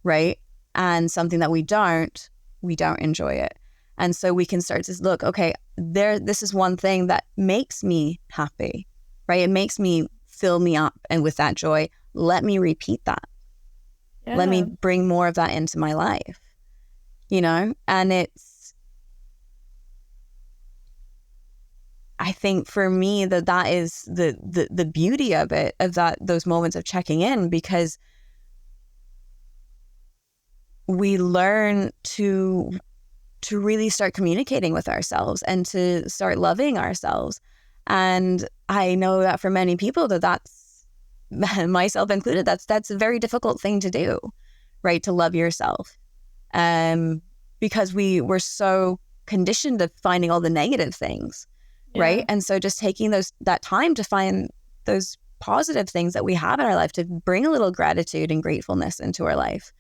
right? And something that we don't enjoy it. And so we can start to look, okay, this is one thing that makes me happy, right? It makes me fill me up. And with that joy, let me repeat that. Yeah. Let me bring more of that into my life, and I think for me that is the beauty of it, of those moments of checking in, because we learn to really start communicating with ourselves and to start loving ourselves. And I know that for many people that's myself included, that's a very difficult thing to do, right? To love yourself, because we're so conditioned to finding all the negative things, right? And so just taking that time to find those positive things that we have in our life, to bring a little gratitude and gratefulness into our life,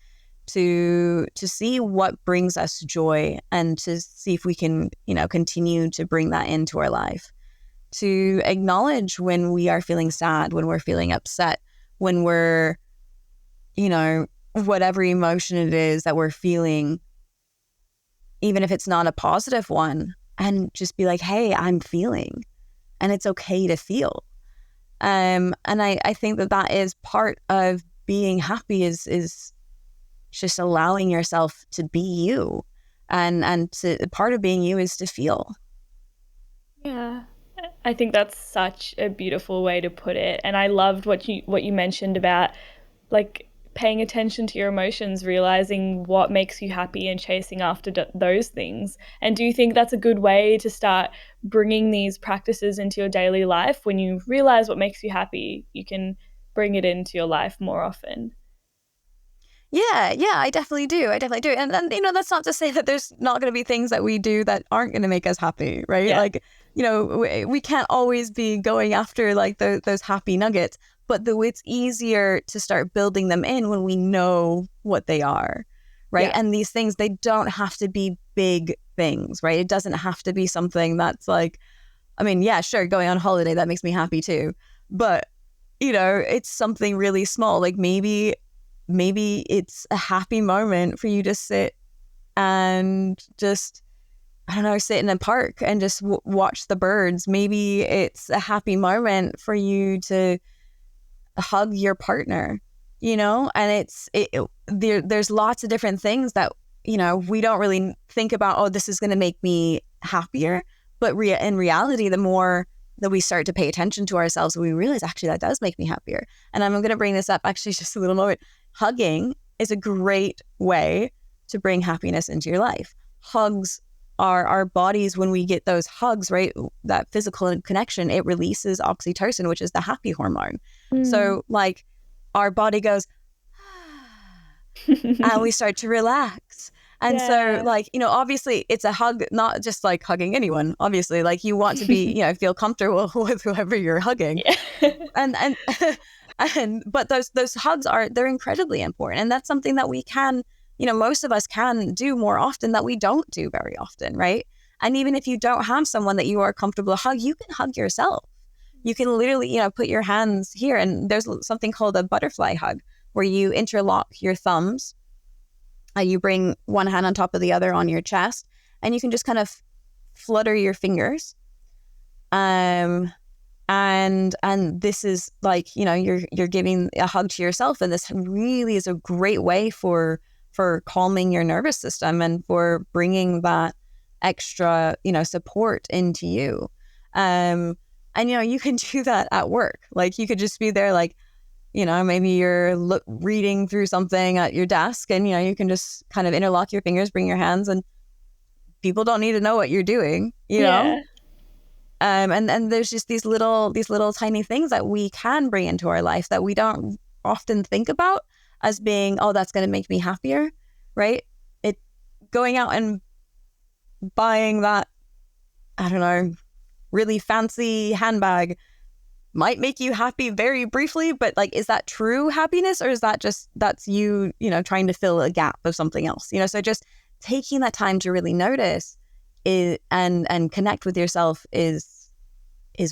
to see what brings us joy, and to see if we can, continue to bring that into our life, to acknowledge when we are feeling sad, when we're feeling upset, when we're, whatever emotion it is that we're feeling, even if it's not a positive one, and just be like, hey, I'm feeling, and it's okay to feel. And I think that is part of being happy, is just allowing yourself to be you, and part of being you is to feel. Yeah. I think that's such a beautiful way to put it. And I loved what you mentioned about like paying attention to your emotions, realizing what makes you happy and chasing after those things. And do you think that's a good way to start bringing these practices into your daily life? When you realize what makes you happy, you can bring it into your life more often. Yeah, I definitely do. And then, that's not to say that there's not going to be things that we do that aren't going to make us happy, right? Yeah. Like, we can't always be going after like those happy nuggets, but it's easier to start building them in when we know what they are, right? Yeah. And these things, they don't have to be big things, right? It doesn't have to be something that's like, I mean, yeah, sure, going on holiday, that makes me happy too. But, it's something really small. Like maybe it's a happy moment for you to sit and just, I don't know, sit in a park and just watch the birds. Maybe it's a happy moment for you to hug your partner, and there's lots of different things that, we don't really think about, oh, this is going to make me happier. But in reality, the more that we start to pay attention to ourselves, we realize actually that does make me happier. And I'm going to bring this up actually just a little moment. Hugging is a great way to bring happiness into your life. Hugs are our bodies, when we get those hugs, right? That physical connection, it releases oxytocin, which is the happy hormone. So like our body goes, and we start to relax. And so like, obviously it's a hug, not just like hugging anyone. Obviously, like you want to be, feel comfortable with whoever you're hugging. Yeah. But those hugs they're incredibly important. And that's something that we can, most of us can do more often that we don't do very often, right? And even if you don't have someone that you are comfortable to hug, you can hug yourself. You can literally, put your hands here, and there's something called a butterfly hug, where you interlock your thumbs. You bring one hand on top of the other on your chest, and you can just kind of flutter your fingers. And this is like, you're giving a hug to yourself, and this really is a great way for calming your nervous system and for bringing that extra, support into you. And you can do that at work. Like you could just be there, like, maybe you're reading through something at your desk, and, you can just kind of interlock your fingers, bring your hands, and people don't need to know what you're doing, know? And there's just these little tiny things that we can bring into our life that we don't often think about as being, oh, that's going to make me happier, right? Going out and buying that, I don't know, really fancy handbag might make you happy very briefly, but like, is that true happiness, or is that's you, trying to fill a gap of something else? So just taking that time to really notice and connect with yourself is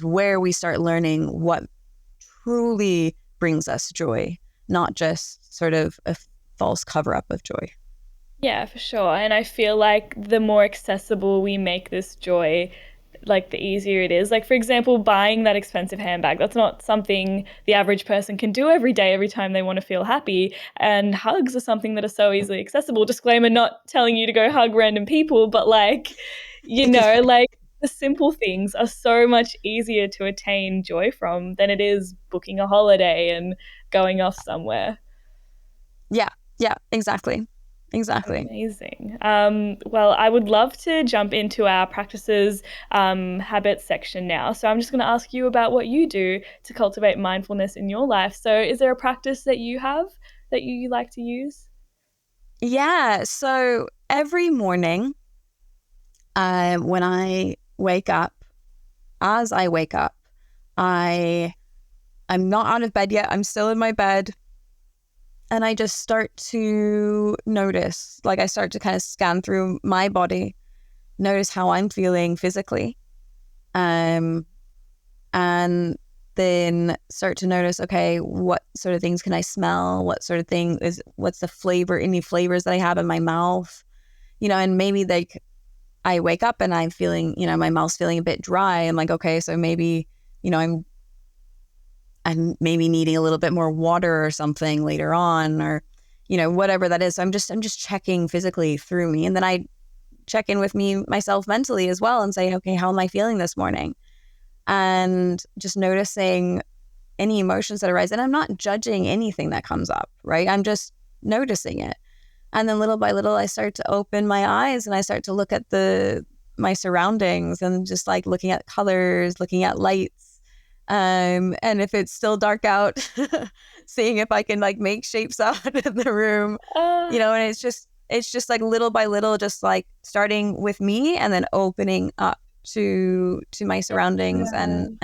where we start learning what truly brings us joy, not just sort of a false cover up of joy. Yeah, for sure. And I feel like the more accessible we make this joy, like the easier it is. Like, for example, buying that expensive handbag, that's not something the average person can do every day, every time they want to feel happy. And hugs are something that are so easily accessible. Disclaimer, not telling you to go hug random people, but like, like the simple things are so much easier to attain joy from than it is booking a holiday and going off somewhere. Yeah, exactly. Amazing. Well, I would love to jump into our practices, habits section now. So I'm just going to ask you about what you do to cultivate mindfulness in your life. So is there a practice that you have that you like to use? Yeah. So every morning When I wake up, as I wake up, I'm not out of bed yet. I'm still in my bed. And I just start to notice, like I start to kind of scan through my body, notice how I'm feeling physically. And then start to notice, okay, what sort of things can I smell? What sort of thing what's the flavor, any flavors that I have in my mouth? And maybe like I wake up and I'm feeling, my mouth's feeling a bit dry. I'm like, okay, so maybe, I'm maybe needing a little bit more water or something later on, or, whatever that is. So I'm just checking physically through me. And then I check in with myself mentally as well and say, okay, how am I feeling this morning? And just noticing any emotions that arise. And I'm not judging anything that comes up, right? I'm just noticing it. And then little by little, I start to open my eyes and I start to look at my surroundings and just like looking at colors, looking at lights. And if it's still dark out, seeing if I can like make shapes out in the room, and it's just like little by little, just like starting with me and then opening up to my surroundings and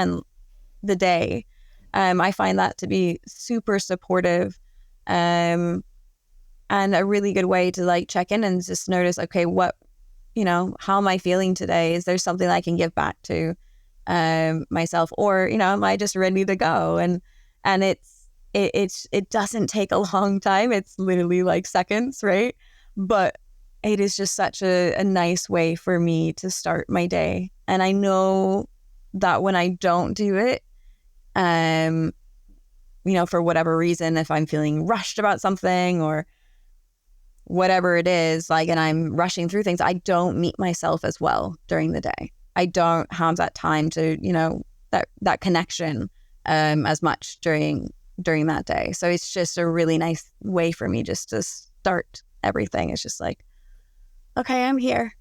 the day. I find that to be super supportive, and a really good way to like check in and just notice, okay, how am I feeling today? Is there something I can give back to myself, or am I just ready to go? And it doesn't take a long time. It's literally like seconds, right? But it is just such a nice way for me to start my day. And I know that when I don't do it, for whatever reason, if I'm feeling rushed about something or whatever it is, like, and I'm rushing through things, I don't meet myself as well during the day. I don't have that time to, that connection as much during that day. So it's just a really nice way for me just to start everything. It's just like, okay, I'm here.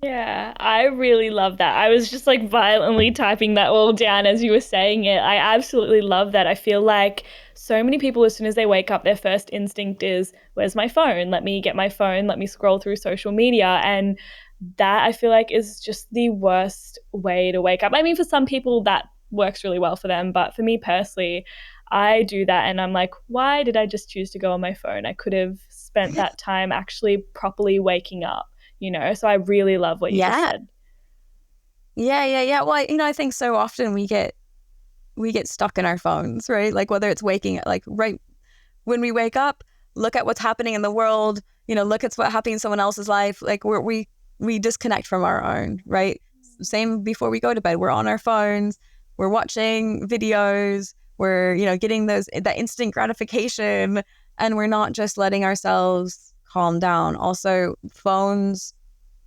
Yeah, I really love that. I was just like violently typing that all down as you were saying it. I absolutely love that. I feel like so many people, as soon as they wake up, their first instinct is, where's my phone? Let me get my phone. Let me scroll through social media. And that I feel like is just the worst way to wake up. I mean, for some people that works really well for them. But for me personally, I do that and I'm like, why did I just choose to go on my phone? I could have spent that time actually properly waking up. So I really love what you just said. Yeah. Well, I think so often we get stuck in our phones, right? Like whether it's waking, like right when we wake up, look at what's happening in the world, look at what's happening in someone else's life. Like we disconnect from our own, right? Same before we go to bed, we're on our phones, we're watching videos, we're, getting that instant gratification, and we're not just letting ourselves calm down. Also, phones,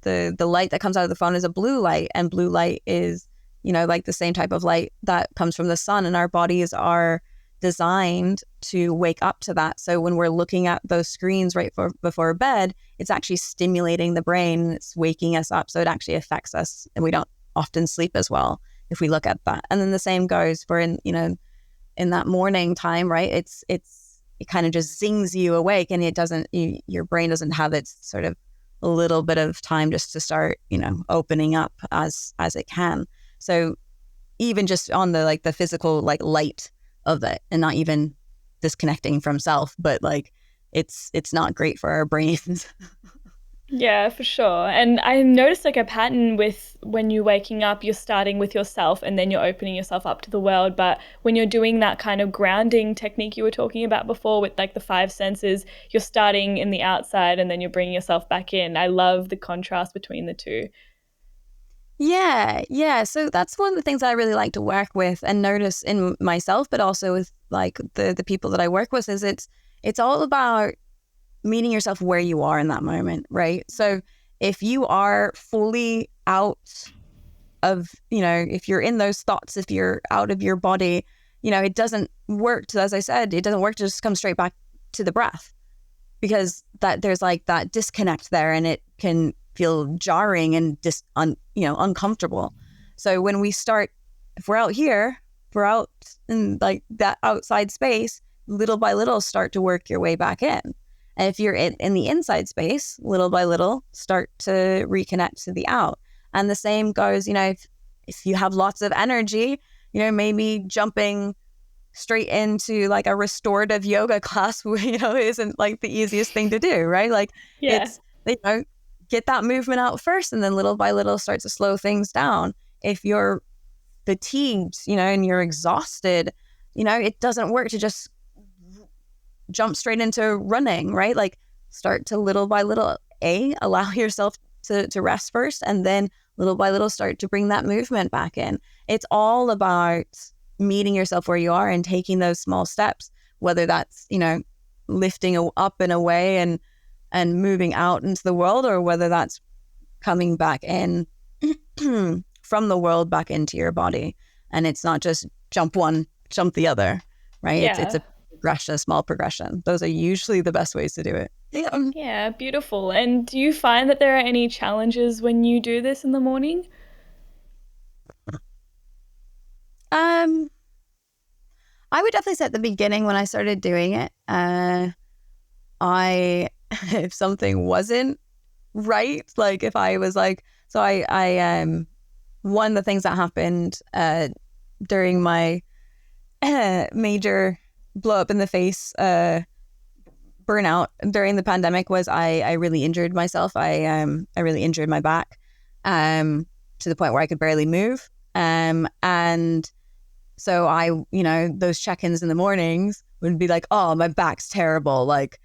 the light that comes out of the phone is a blue light, and blue light is, like the same type of light that comes from the sun, and our bodies are designed to wake up to that. So when we're looking at those screens before bed, it's actually stimulating the brain, it's waking us up, so it actually affects us, and we don't often sleep as well if we look at that. And then the same goes for in that morning time, right? It kind of just zings you awake, and your brain doesn't have its sort of a little bit of time just to start, opening up as it can. So even just on the physical light of it, and not even disconnecting from self, but it's not great for our brains. Yeah, for sure. And I noticed a pattern with when you're waking up, you're starting with yourself and then you're opening yourself up to the world. But when you're doing that kind of grounding technique you were talking about before with the 5 senses, you're starting in the outside and then you're bringing yourself back in. I love the contrast between the two. Yeah. So that's one of the things I really like to work with and notice in myself, but also with the people that I work with, is it's all about meeting yourself where you are in that moment, right? So if you are fully out of, if you're in those thoughts, if you're out of your body, it doesn't work to, as I said, it doesn't work to just come straight back to the breath, because there's that disconnect there, and it can feel jarring and uncomfortable. So when we start, if we're out here, if we're out in that outside space, little by little start to work your way back in. And if you're in the inside space, little by little, start to reconnect to the out. And the same goes, if you have lots of energy, maybe jumping straight into like a restorative yoga class, isn't like the easiest thing to do, right? Like Yeah. it's, get that movement out first, and then little by little start to slow things down. If you're fatigued, and you're exhausted, it doesn't work to just jump straight into running, right? Like start to little by little, allow yourself to rest first, and then little by little start to bring that movement back in. It's all about meeting yourself where you are and taking those small steps, whether that's, lifting up and away and moving out into the world, or whether that's coming back in from the world back into your body. And it's not just jump one, jump the other, right? Yeah. It's a progression, a small progression. Those are usually the best ways to do it. Yeah, beautiful. And do you find that there are any challenges when you do this in the morning? I would definitely say at the beginning when I started doing it, if something wasn't right, like if I was like, so I one of the things that happened during my major blow up in the face burnout during the pandemic was I really injured myself. I really injured my back to the point where I could barely move. And so I, those check-ins in the mornings would be like, oh, my back's terrible. Like,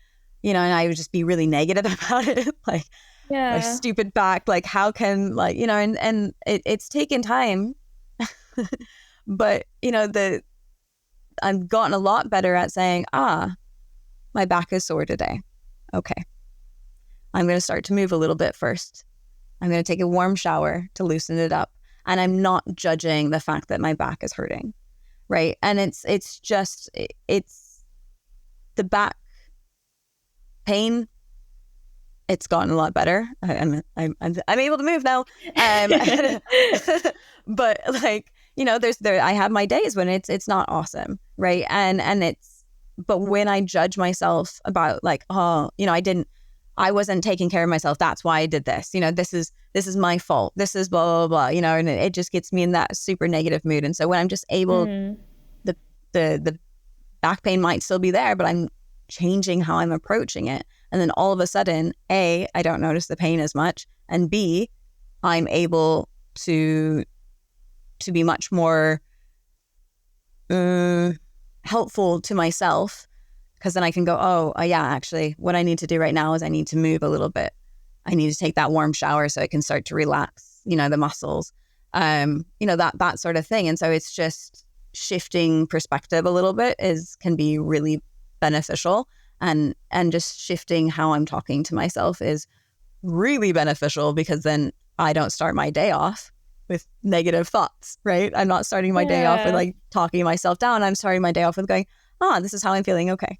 and I would just be really negative about it. Like, my stupid back, like how can, like, and it's taken time, but, I've gotten a lot better at saying, my back is sore today. Okay. I'm going to start to move a little bit first. I'm going to take a warm shower to loosen it up. And I'm not judging the fact that my back is hurting. Right. And it's the back pain. It's gotten a lot better. I'm able to move now. But like, I have my days when it's not awesome. Right. But when I judge myself about like, I wasn't taking care of myself. That's why I did this. This is my fault. This is blah, blah, blah, and it just gets me in that super negative mood. And so when I'm just able, the back pain might still be there, but I'm changing how I'm approaching it. And then all of a sudden, A, I don't notice the pain as much. And B, I'm able to be much more helpful to myself, because then I can go, oh, yeah, actually, what I need to do right now is I need to move a little bit. I need to take that warm shower so I can start to relax, the muscles, that sort of thing. And so it's just shifting perspective a little bit can be really beneficial. And just shifting how I'm talking to myself is really beneficial, because then I don't start my day off with negative thoughts, right? I'm not starting my day off with like talking myself down. I'm starting my day off with going, this is how I'm feeling. Okay.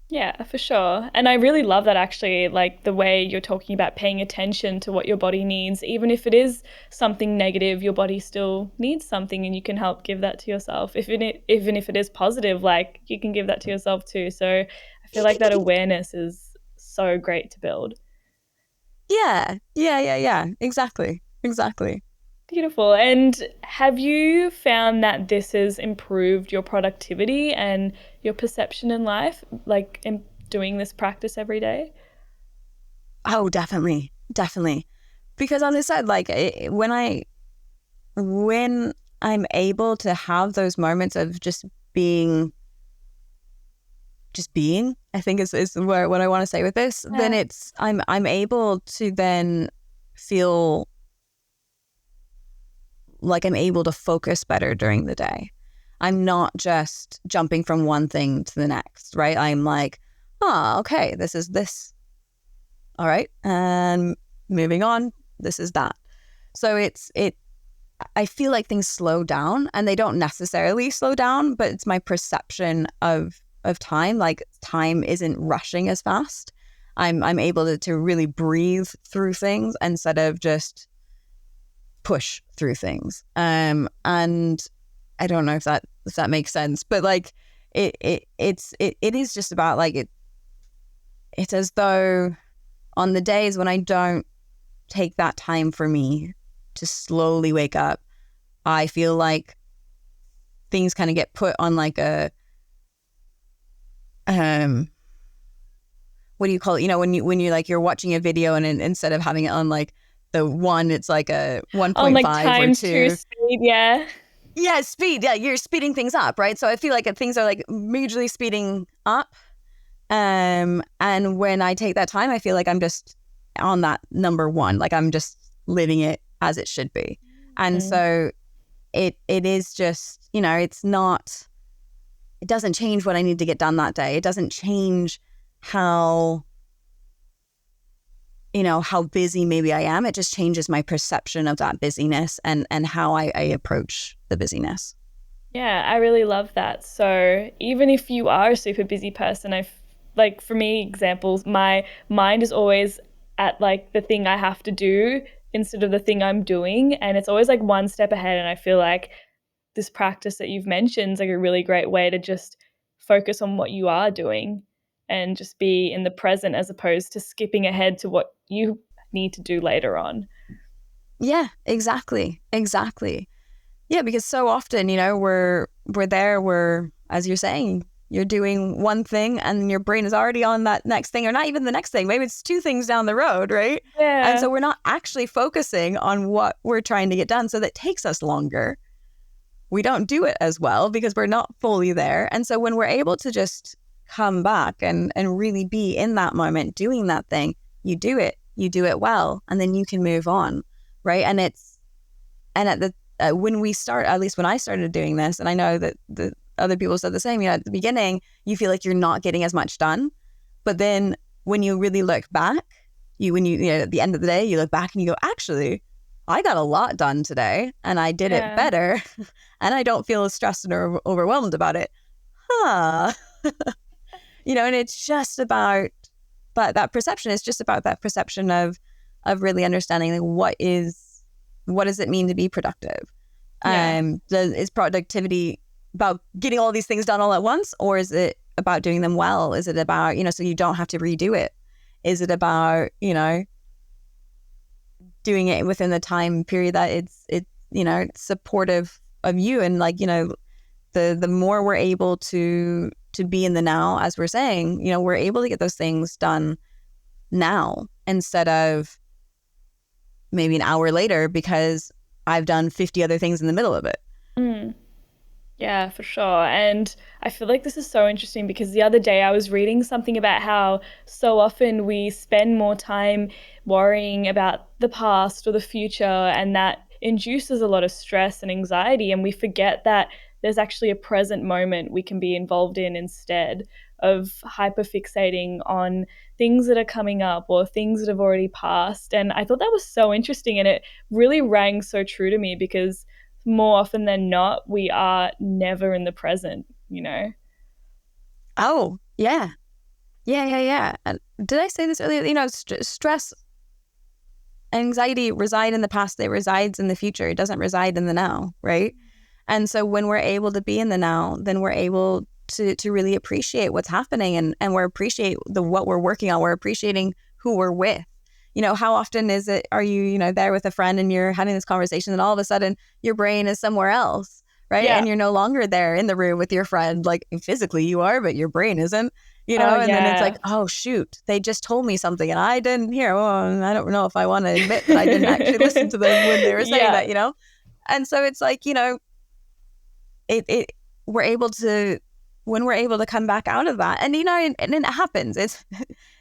Yeah, for sure. And I really love that, actually, like the way you're talking about paying attention to what your body needs. Even if it is something negative, your body still needs something, and you can help give that to yourself. Even if it is positive, like you can give that to yourself too. So I feel like that awareness is so great to build. Yeah. Exactly. Beautiful. And have you found that this has improved your productivity and your perception in life, like in doing this practice every day? Oh, definitely. Because on this side, like when I'm able to have those moments of just being, I think is what I want to say with this, then I'm able to then feel like I'm able to focus better during the day. I'm not just jumping from one thing to the next, right? I'm like, okay, this is this. All right. And moving on, this is that. So I feel like things slow down, and they don't necessarily slow down, but it's my perception of time. Like time isn't rushing as fast. I'm able to really breathe through things instead of just push through things. And I don't know if that makes sense, but like it is just about like it's as though on the days when I don't take that time for me to slowly wake up, I feel like things kind of get put on like a what do you call it? You know, when you like you're watching a video and instead of having it on like the one, it's like a 1.5 like or times 2 2. speed, yeah. Yeah, speed. Yeah, you're speeding things up, right? So I feel like things are like majorly speeding up. And when I take that time, I feel like I'm just on that number one, like I'm just living it as it should be. And so it is just, you know, it doesn't change what I need to get done that day. It doesn't change how, you know, how busy maybe I am. It just changes my perception of that busyness and how I approach the busyness. Yeah, I really love that. So even if you are a super busy person, like for me, examples, my mind is always at like the thing I have to do instead of the thing I'm doing. And it's always like one step ahead. And I feel like this practice that you've mentioned is like a really great way to just focus on what you are doing and just be in the present as opposed to skipping ahead to what you need to do later on. Yeah, exactly. Yeah, because so often, you know, we're as you're saying, you're doing one thing and your brain is already on that next thing, or not even the next thing. Maybe it's 2 things down the road, right? Yeah. And so we're not actually focusing on what we're trying to get done. So that takes us longer. We don't do it as well because we're not fully there. And so when we're able to just come back and really be in that moment doing that thing, you do it well, and then you can move on, right? And at the when we start, at least when I started doing this, and I know that the other people said the same, you know, at the beginning, you feel like you're not getting as much done. But then when you really look back, you know, at the end of the day, you look back and you go, actually, I got a lot done today and I did it better and I don't feel as stressed and overwhelmed about it. You know, and it's just about, but that perception is just about that perception of really understanding like what does it mean to be productive? Is productivity about getting all these things done all at once, or is it about doing them well? Is it about, you know, so you don't have to redo it? Is it about, you know, doing it within the time period that it's you know, it's supportive of you? And like, you know, the more we're able to be in the now, as we're saying, you know, we're able to get those things done now instead of maybe an hour later because I've done 50 other things in the middle of it. Yeah, for sure. And I feel like this is so interesting because the other day I was reading something about how so often we spend more time worrying about the past or the future, and that induces a lot of stress and anxiety. And we forget that there's actually a present moment we can be involved in instead of hyperfixating on things that are coming up or things that have already passed. And I thought that was so interesting, and it really rang so true to me because more often than not, we are never in the present, you know? Oh, yeah. Yeah. And did I say this earlier? You know, stress, anxiety reside in the past. It resides in the future. It doesn't reside in the now, right? And so when we're able to be in the now, then we're able to really appreciate what's happening and we're appreciate what we're working on. We're appreciating who we're with. You know, how often are you, you know, there with a friend and you're having this conversation and all of a sudden your brain is somewhere else, right? Yeah. And you're no longer there in the room with your friend. Like physically you are, but your brain isn't, you know? And then it's like, oh, shoot, they just told me something and I didn't hear. Well, I don't know if I want to admit that I didn't actually listen to them when they were saying that, you know? And so it's like, you know, we're able to, when we're able to come back out of that, and, you know, and it happens,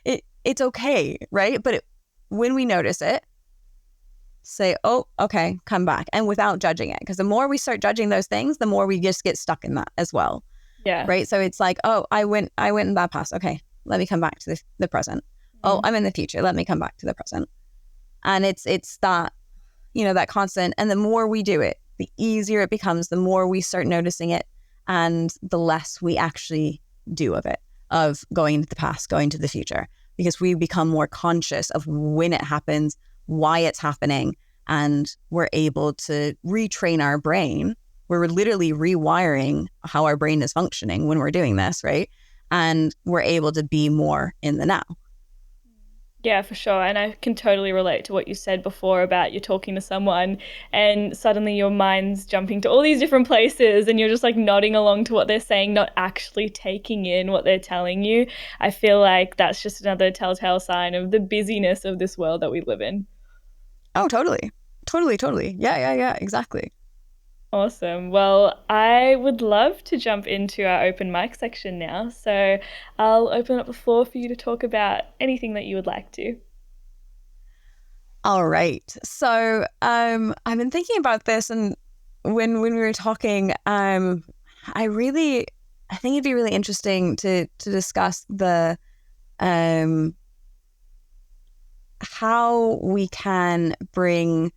it's okay, right? But when we notice it, say, oh, okay, come back. And without judging it. Because the more we start judging those things, the more we just get stuck in that as well. Yeah. Right. So it's like, oh, I went in that past. Okay, let me come back to the present. Oh, I'm in the future. Let me come back to the present. And it's that, you know, that constant. And the more we do it, the easier it becomes, the more we start noticing it and the less we actually do of it, of going into the past, going to the future. Because we become more conscious of when it happens, why it's happening, and we're able to retrain our brain. We're literally rewiring how our brain is functioning when we're doing this, right? And we're able to be more in the now. Yeah, for sure. And I can totally relate to what you said before about you're talking to someone and suddenly your mind's jumping to all these different places and you're just like nodding along to what they're saying, not actually taking in what they're telling you. I feel like that's just another telltale sign of the busyness of this world that we live in. Oh, totally. Totally, totally. Yeah, exactly. Awesome. Well, I would love to jump into our open mic section now. So I'll open up the floor for you to talk about anything that you would like to. All right. So I've been thinking about this, and when we were talking, I think it'd be really interesting to discuss the how we can bring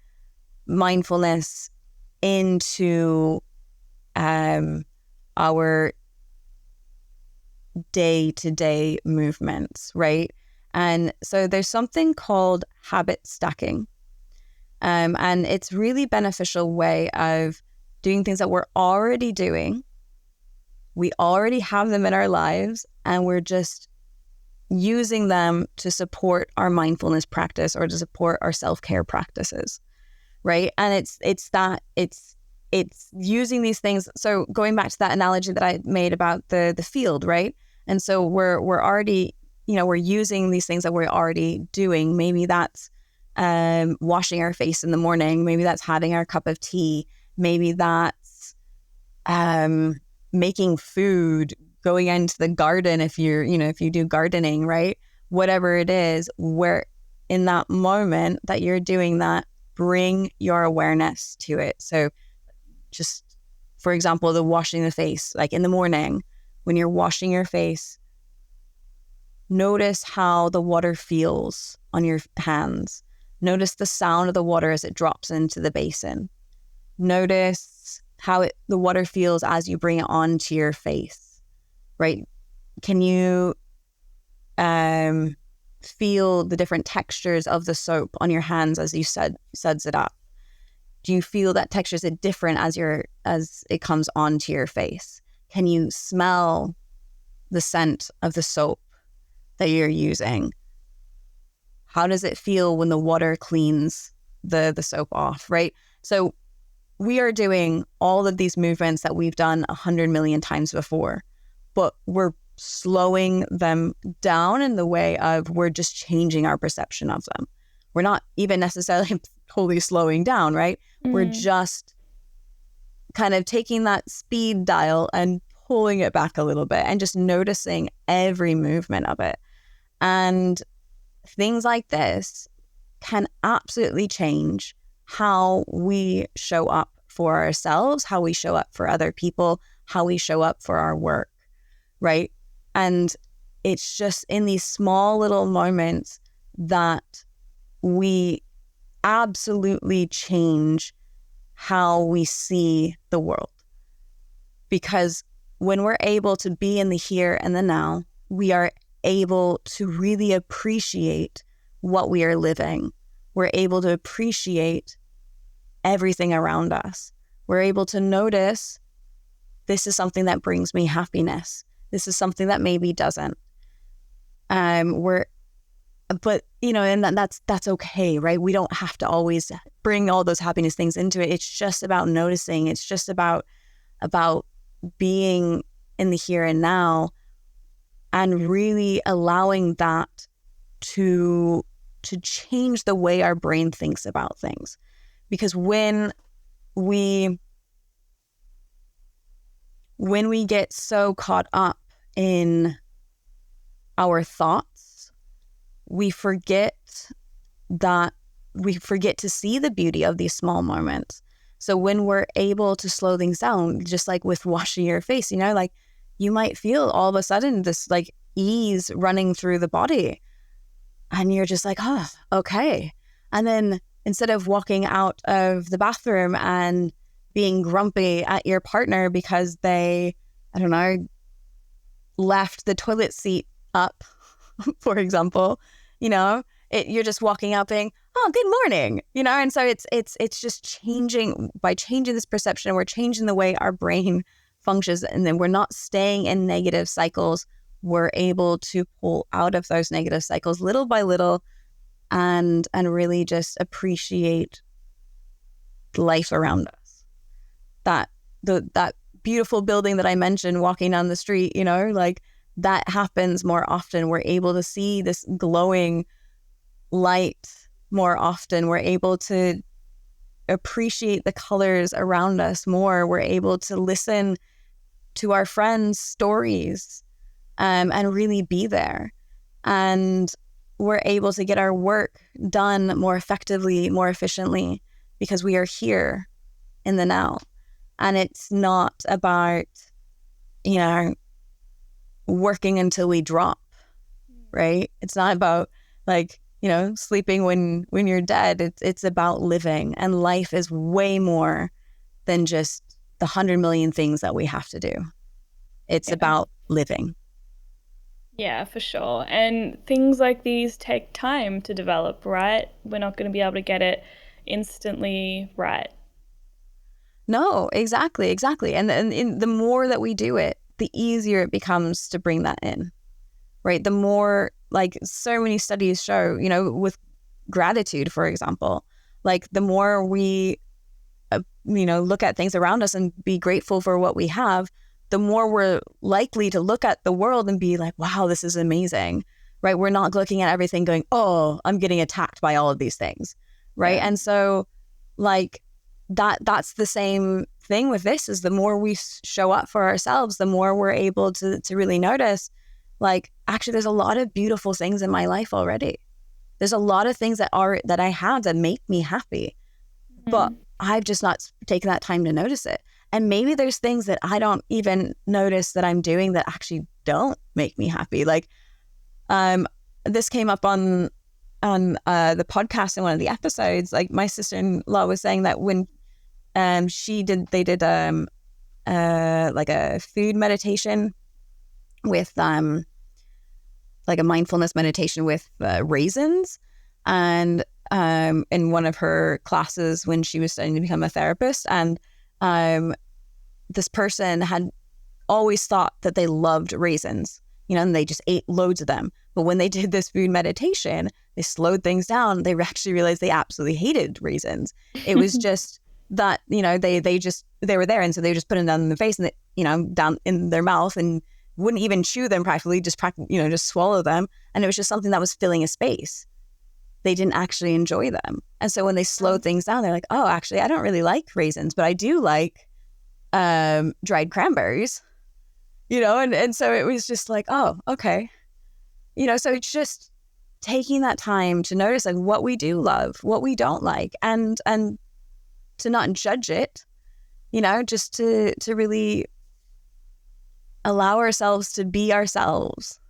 mindfulness into our day-to-day movements, right? And so there's something called habit stacking. And it's really beneficial way of doing things that we're already doing. We already have them in our lives, and we're just using them to support our mindfulness practice or to support our self-care practices, right? And it's using these things. So going back to that analogy that I made about the field, right? And so we're already, we're using these things that we're already doing. Maybe that's washing our face in the morning. Maybe that's having our cup of tea. Maybe that's making food, going into the garden if you do gardening, right? Whatever it is, where in that moment that you're doing that, bring your awareness to it. So just, for example, the washing the face, like in the morning, when you're washing your face, notice how the water feels on your hands. Notice the sound of the water as it drops into the basin. Notice how the water feels as you bring it onto your face, right? Can you feel the different textures of the soap on your hands as you suds it up? Do you feel that texture? Is it different as it comes onto your face? Can you smell the scent of the soap that you're using? How does it feel when the water cleans the soap off, right? So we are doing all of these movements that we've done 100 million times before, but we're slowing them down in the way of we're just changing our perception of them. We're not even necessarily totally slowing down, right? We're just kind of taking that speed dial and pulling it back a little bit and just noticing every movement of it. And things like this can absolutely change how we show up for ourselves, how we show up for other people, how we show up for our work, right? And it's just in these small little moments that we absolutely change how we see the world. Because when we're able to be in the here and the now, we are able to really appreciate what we are living. We're able to appreciate everything around us. We're able to notice, this is something that brings me happiness. This is something that maybe doesn't. And that's okay, right? We don't have to always bring all those happiness things into it. It's just about noticing. It's just about being in the here and now, and really allowing that to change the way our brain thinks about things. Because when we get so caught up in our thoughts, we forget to see the beauty of these small moments. So when we're able to slow things down, just like with washing your face, like you might feel all of a sudden this like ease running through the body, and you're just like, oh, okay. And then instead of walking out of the bathroom and being grumpy at your partner because they, I don't know, left the toilet seat up, for example, you're just walking out being, oh, good morning, and so it's just changing. By changing this perception, we're changing the way our brain functions, and then we're not staying in negative cycles. We're able to pull out of those negative cycles little by little, and really just appreciate life around us. That beautiful building that I mentioned, walking down the street, like that happens more often. We're able to see this glowing light more often. We're able to appreciate the colors around us more. We're able to listen to our friends' stories and really be there. And we're able to get our work done more effectively, more efficiently, because we are here in the now. And it's not about, working until we drop, right? It's not about like, sleeping when you're dead. It's about living. And life is way more than just the 100 million things that we have to do. It's about living. Yeah, for sure. And things like these take time to develop, right? We're not going to be able to get it instantly right. No, exactly. And the more that we do it, the easier it becomes to bring that in, right? The more, like so many studies show, with gratitude, for example, like the more we, look at things around us and be grateful for what we have, the more we're likely to look at the world and be like, wow, this is amazing, right? We're not looking at everything going, oh, I'm getting attacked by all of these things, right? Yeah. And so like that's the same thing with this, is the more we show up for ourselves, the more we're able to really notice, like, actually, there's a lot of beautiful things in my life already. There's a lot of things that I have that make me happy, but I've just not taken that time to notice it. And maybe there's things that I don't even notice that I'm doing that actually don't make me happy. Like, this came up on the podcast in one of the episodes. Like, my sister-in-law was saying that when they did like a food meditation with like a mindfulness meditation with raisins, and in one of her classes when she was studying to become a therapist, and this person had always thought that they loved raisins, and they just ate loads of them. But when they did this food meditation, they slowed things down. They actually realized they absolutely hated raisins. It was just that, they were there. And so they just put them down in the face and, down in their mouth, and wouldn't even chew them practically, just swallow them. And it was just something that was filling a space. They didn't actually enjoy them. And so when they slowed things down, they're like, oh, actually, I don't really like raisins, but I do like dried cranberries, and so it was just like, oh, okay. So it's just taking that time to notice like what we do love, what we don't like, and to not judge it, just to really allow ourselves to be ourselves.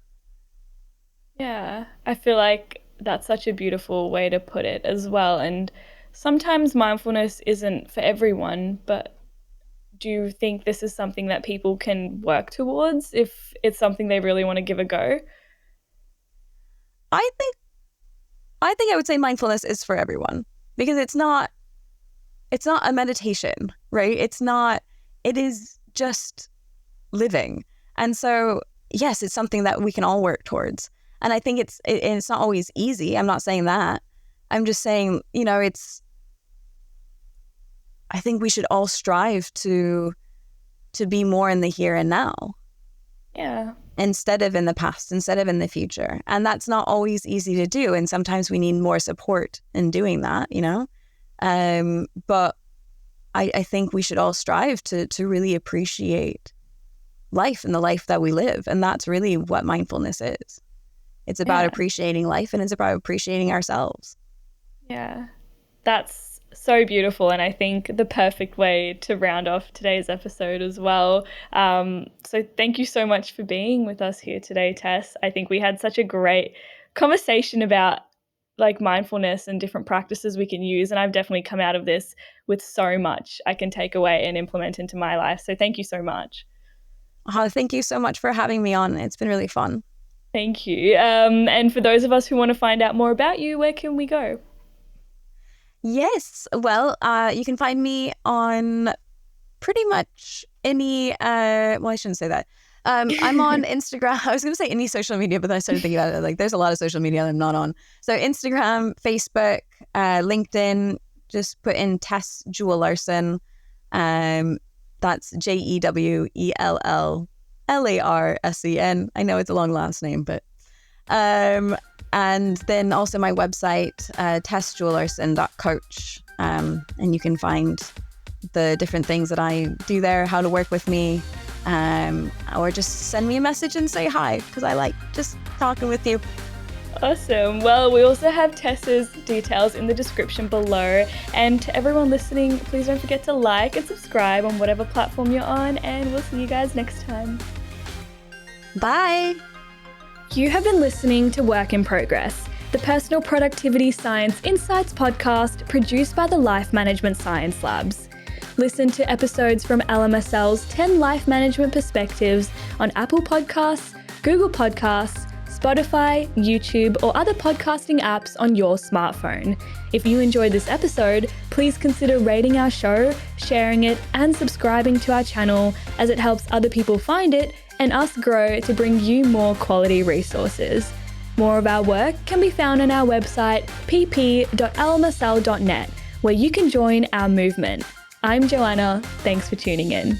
Yeah, I feel like that's such a beautiful way to put it as well. And sometimes mindfulness isn't for everyone, but do you think this is something that people can work towards if it's something they really want to give a go? I think I would say mindfulness is for everyone, because it's not a meditation, right? It is just living. And so, yes, it's something that we can all work towards. And I think it's not always easy. I'm not saying that. I'm just saying, I think we should all strive to be more in the here and now. Yeah. Instead of in the past, instead of in the future. And that's not always easy to do. And sometimes we need more support in doing that, But I think we should all strive to really appreciate life and the life that we live. And that's really what mindfulness is. It's about appreciating life, and it's about appreciating ourselves. Yeah, that's so beautiful. And I think the perfect way to round off today's episode as well. So thank you so much for being with us here today, Tess. I think we had such a great conversation about like mindfulness and different practices we can use. And I've definitely come out of this with so much I can take away and implement into my life. So thank you so much. Thank you so much for having me on. It's been really fun. Thank you. And for those of us who want to find out more about you, where can we go? Yes. Well, you can find me on pretty much any, well, I shouldn't say that. I'm on Instagram. I was going to say any social media, but then I started thinking about it. Like, there's a lot of social media I'm not on. So Instagram, Facebook, LinkedIn, just put in Tess Jewell-Larsen. That's Jewellarsen. I know it's a long last name, but and then also my website, tessjewellarsen.coach. And you can find the different things that I do there, how to work with me, or just send me a message and say hi, because I like just talking with you. Awesome. Well, we also have Tess's details in the description below. And to everyone listening, please don't forget to like and subscribe on whatever platform you're on, and we'll see you guys next time. Bye. You have been listening to Work in Progress, the Personal Productivity Science Insights podcast produced by the Life Management Science Labs. Listen to episodes from LMSL's 10 Life Management Perspectives on Apple Podcasts, Google Podcasts, Spotify, YouTube, or other podcasting apps on your smartphone. If you enjoyed this episode, please consider rating our show, sharing it, and subscribing to our channel, as it helps other people find it and us grow to bring you more quality resources. More of our work can be found on our website, pp.lmsl.net, where you can join our movement. I'm Joanna. Thanks for tuning in.